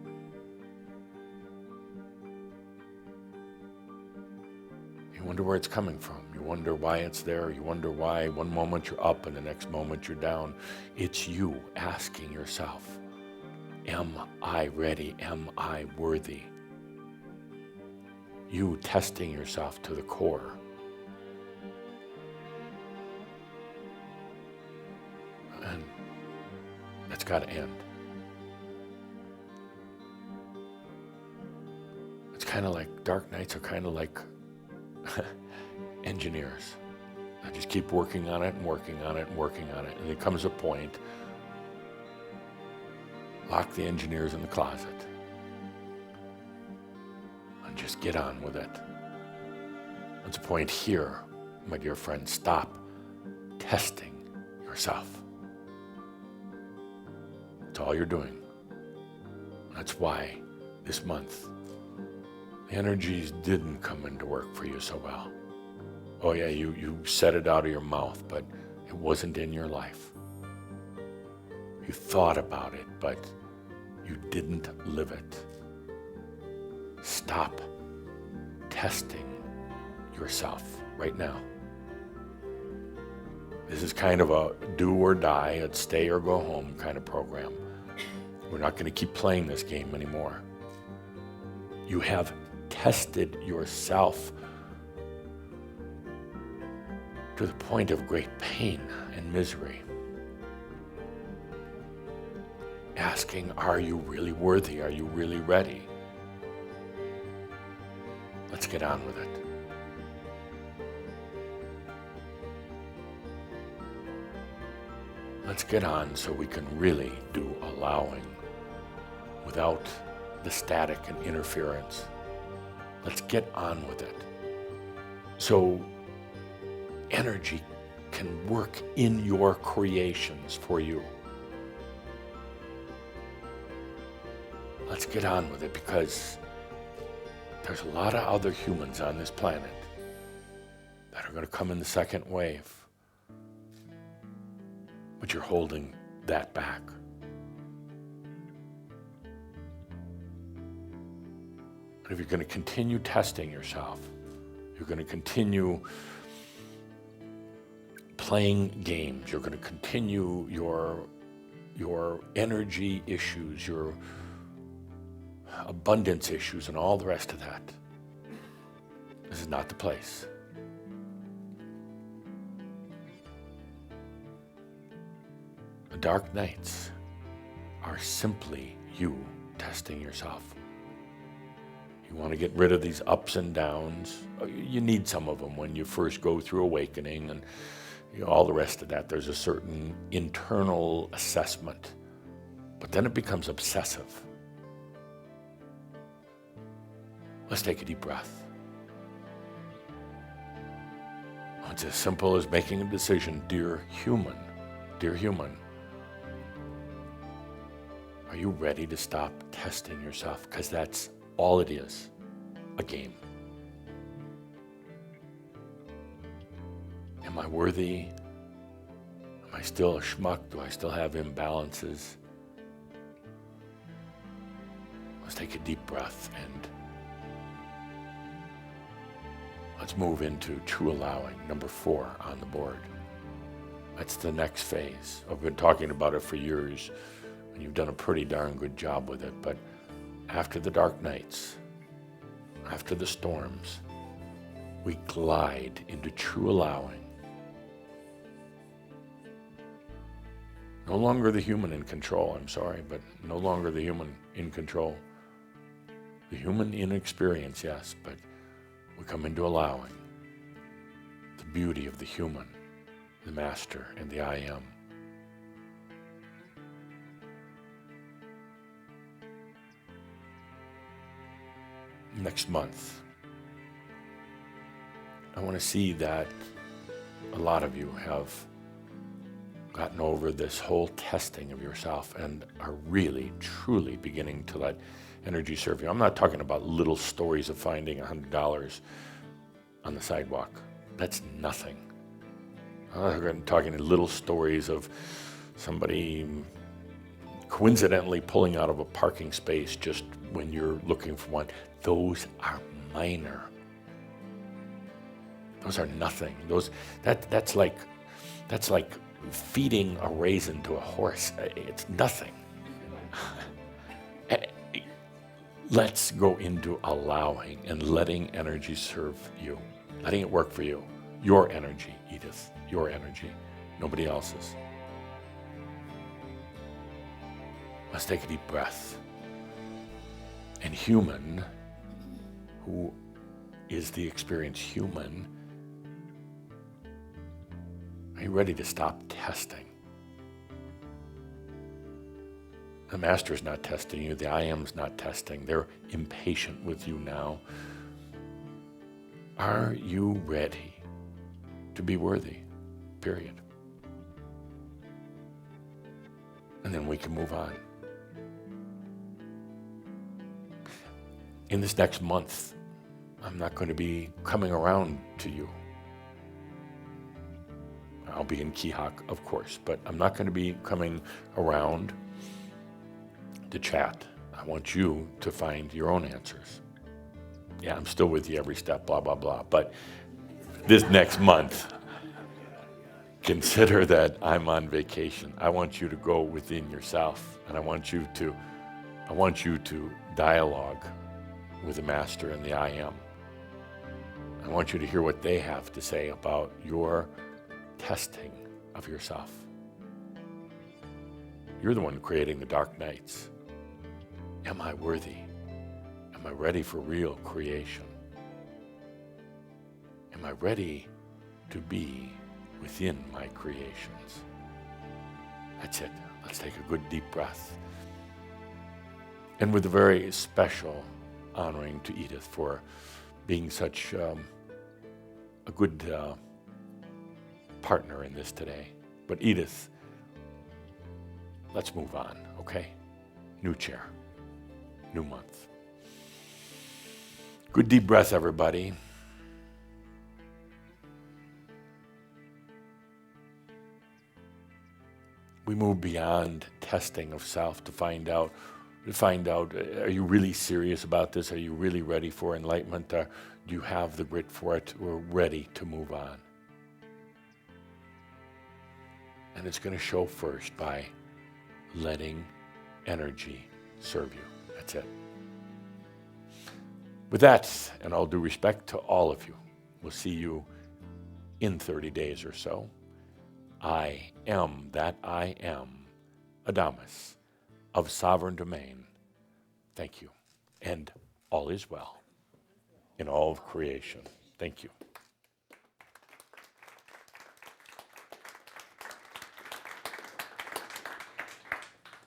You wonder where it's coming from. You wonder why it's there. You wonder why one moment you're up and the next moment you're down. It's you asking yourself, am I ready? Am I worthy? You testing yourself to the core. And that's got to end. It's kind of like, dark nights are kind of like engineers. I just keep working on it and working on it and working on it. And there comes a point, lock the engineers in the closet and just get on with it. There's a point here, my dear friend, stop testing yourself. That's all you're doing. That's why this month the energies didn't come into work for you so well. Oh yeah, you said it out of your mouth, but it wasn't in your life. You thought about it, but you didn't live it. Stop testing yourself right now. This is kind of a do or die, a stay or go home kind of program. We're not going to keep playing this game anymore. You have tested yourself to the point of great pain and misery. Asking, are you really worthy? Are you really ready? Let's get on with it. Let's get on so we can really do allowing without the static and interference. Let's get on with it. So energy can work in your creations for you. Let's get on with it, because there's a lot of other humans on this planet that are going to come in the second wave. But you're holding that back. But if you're going to continue testing yourself, you're going to continue playing games, you're going to continue your energy issues, your abundance issues, and all the rest of that, this is not the place. The dark nights are simply you testing yourself. You want to get rid of these ups and downs. You need some of them when you first go through awakening and all the rest of that. There's a certain internal assessment, but then it becomes obsessive. Let's take a deep breath. It's as simple as making a decision. Dear human, are you ready to stop testing yourself? Because that's all it is, a game. Am I worthy? Am I still a schmuck? Do I still have imbalances? Let's take a deep breath and let's move into true allowing, number 4 on the board. That's the next phase. I've been talking about it for years, and you've done a pretty darn good job with it. But after the dark nights, after the storms, we glide into true allowing. No longer the human in control, I'm sorry, but no longer the human in control. The human in experience, yes, but we come into allowing the beauty of the human, the master, and the I am. next month, I want to see that a lot of you have gotten over this whole testing of yourself and are really, truly beginning to let energy serve you. I'm not talking about little stories of finding $100 on the sidewalk. That's nothing. I'm talking little stories of somebody coincidentally pulling out of a parking space just when you're looking for one. Those are minor. Those are nothing. That's like feeding a raisin to a horse. It's nothing. Let's go into allowing and letting energy serve you, letting it work for you. Your energy, Edith, your energy, nobody else's. Let's take a deep breath. And human, who is the experienced human, are you ready to stop testing? The Master's not testing you. The I Am's not testing. They're impatient with you now. Are you ready to be worthy? Period. And then we can move on. In this next month, I'm not going to be coming around to you. I'll be in Keehawk, of course, but I'm not going to be coming around to chat. I want you to find your own answers. Yeah, I'm still with you every step, blah, blah, blah. But this next month, consider that I'm on vacation. I want you to go within yourself, and I want you to dialogue with the Master and the I Am. I want you to hear what they have to say about your testing of yourself. You're the one creating the dark nights. Am I worthy? Am I ready for real creation? Am I ready to be within my creations? That's it. Let's take a good deep breath. And with a very special honoring to Edith for being such a good partner in this today. But Edith, let's move on, okay? New chair, new month. Good deep breath, everybody. We move beyond testing of self to find out, are you really serious about this? Are you really ready for enlightenment? Do you have the grit for it? We're ready to move on. And it's going to show first by letting energy serve you. That's it. With that, and all due respect to all of you, we'll see you in 30 days or so. I am that I am, Adamus of Sovereign Domain. Thank you. And all is well in all of creation. Thank you.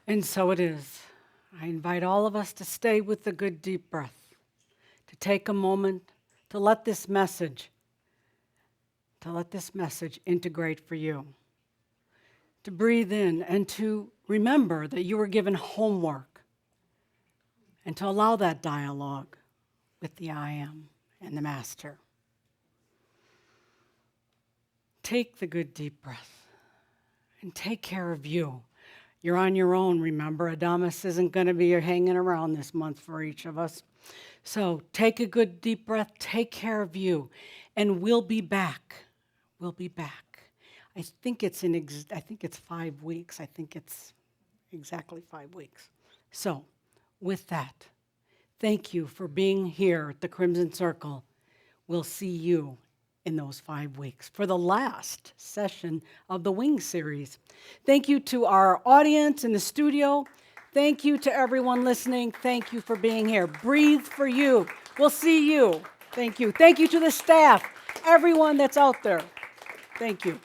And so it is. I invite all of us to stay with the good deep breath, to take a moment to let this message integrate for you, to breathe in and to remember that you were given homework, and to allow that dialogue with the I Am and the Master. Take the good deep breath and take care of you. You're on your own, remember. Adamus isn't going to be hanging around this month for each of us. So take a good deep breath, take care of you, and we'll be back. We'll be back. I think it's 5 weeks. I think it's exactly 5 weeks. So with that, thank you for being here at the Crimson Circle. We'll see you in those 5 weeks for the last session of the Wing series. Thank you to our audience in the studio. Thank you to everyone listening. Thank you for being here. Breathe for you. We'll see you. Thank you. Thank you to the staff, everyone that's out there. Thank you.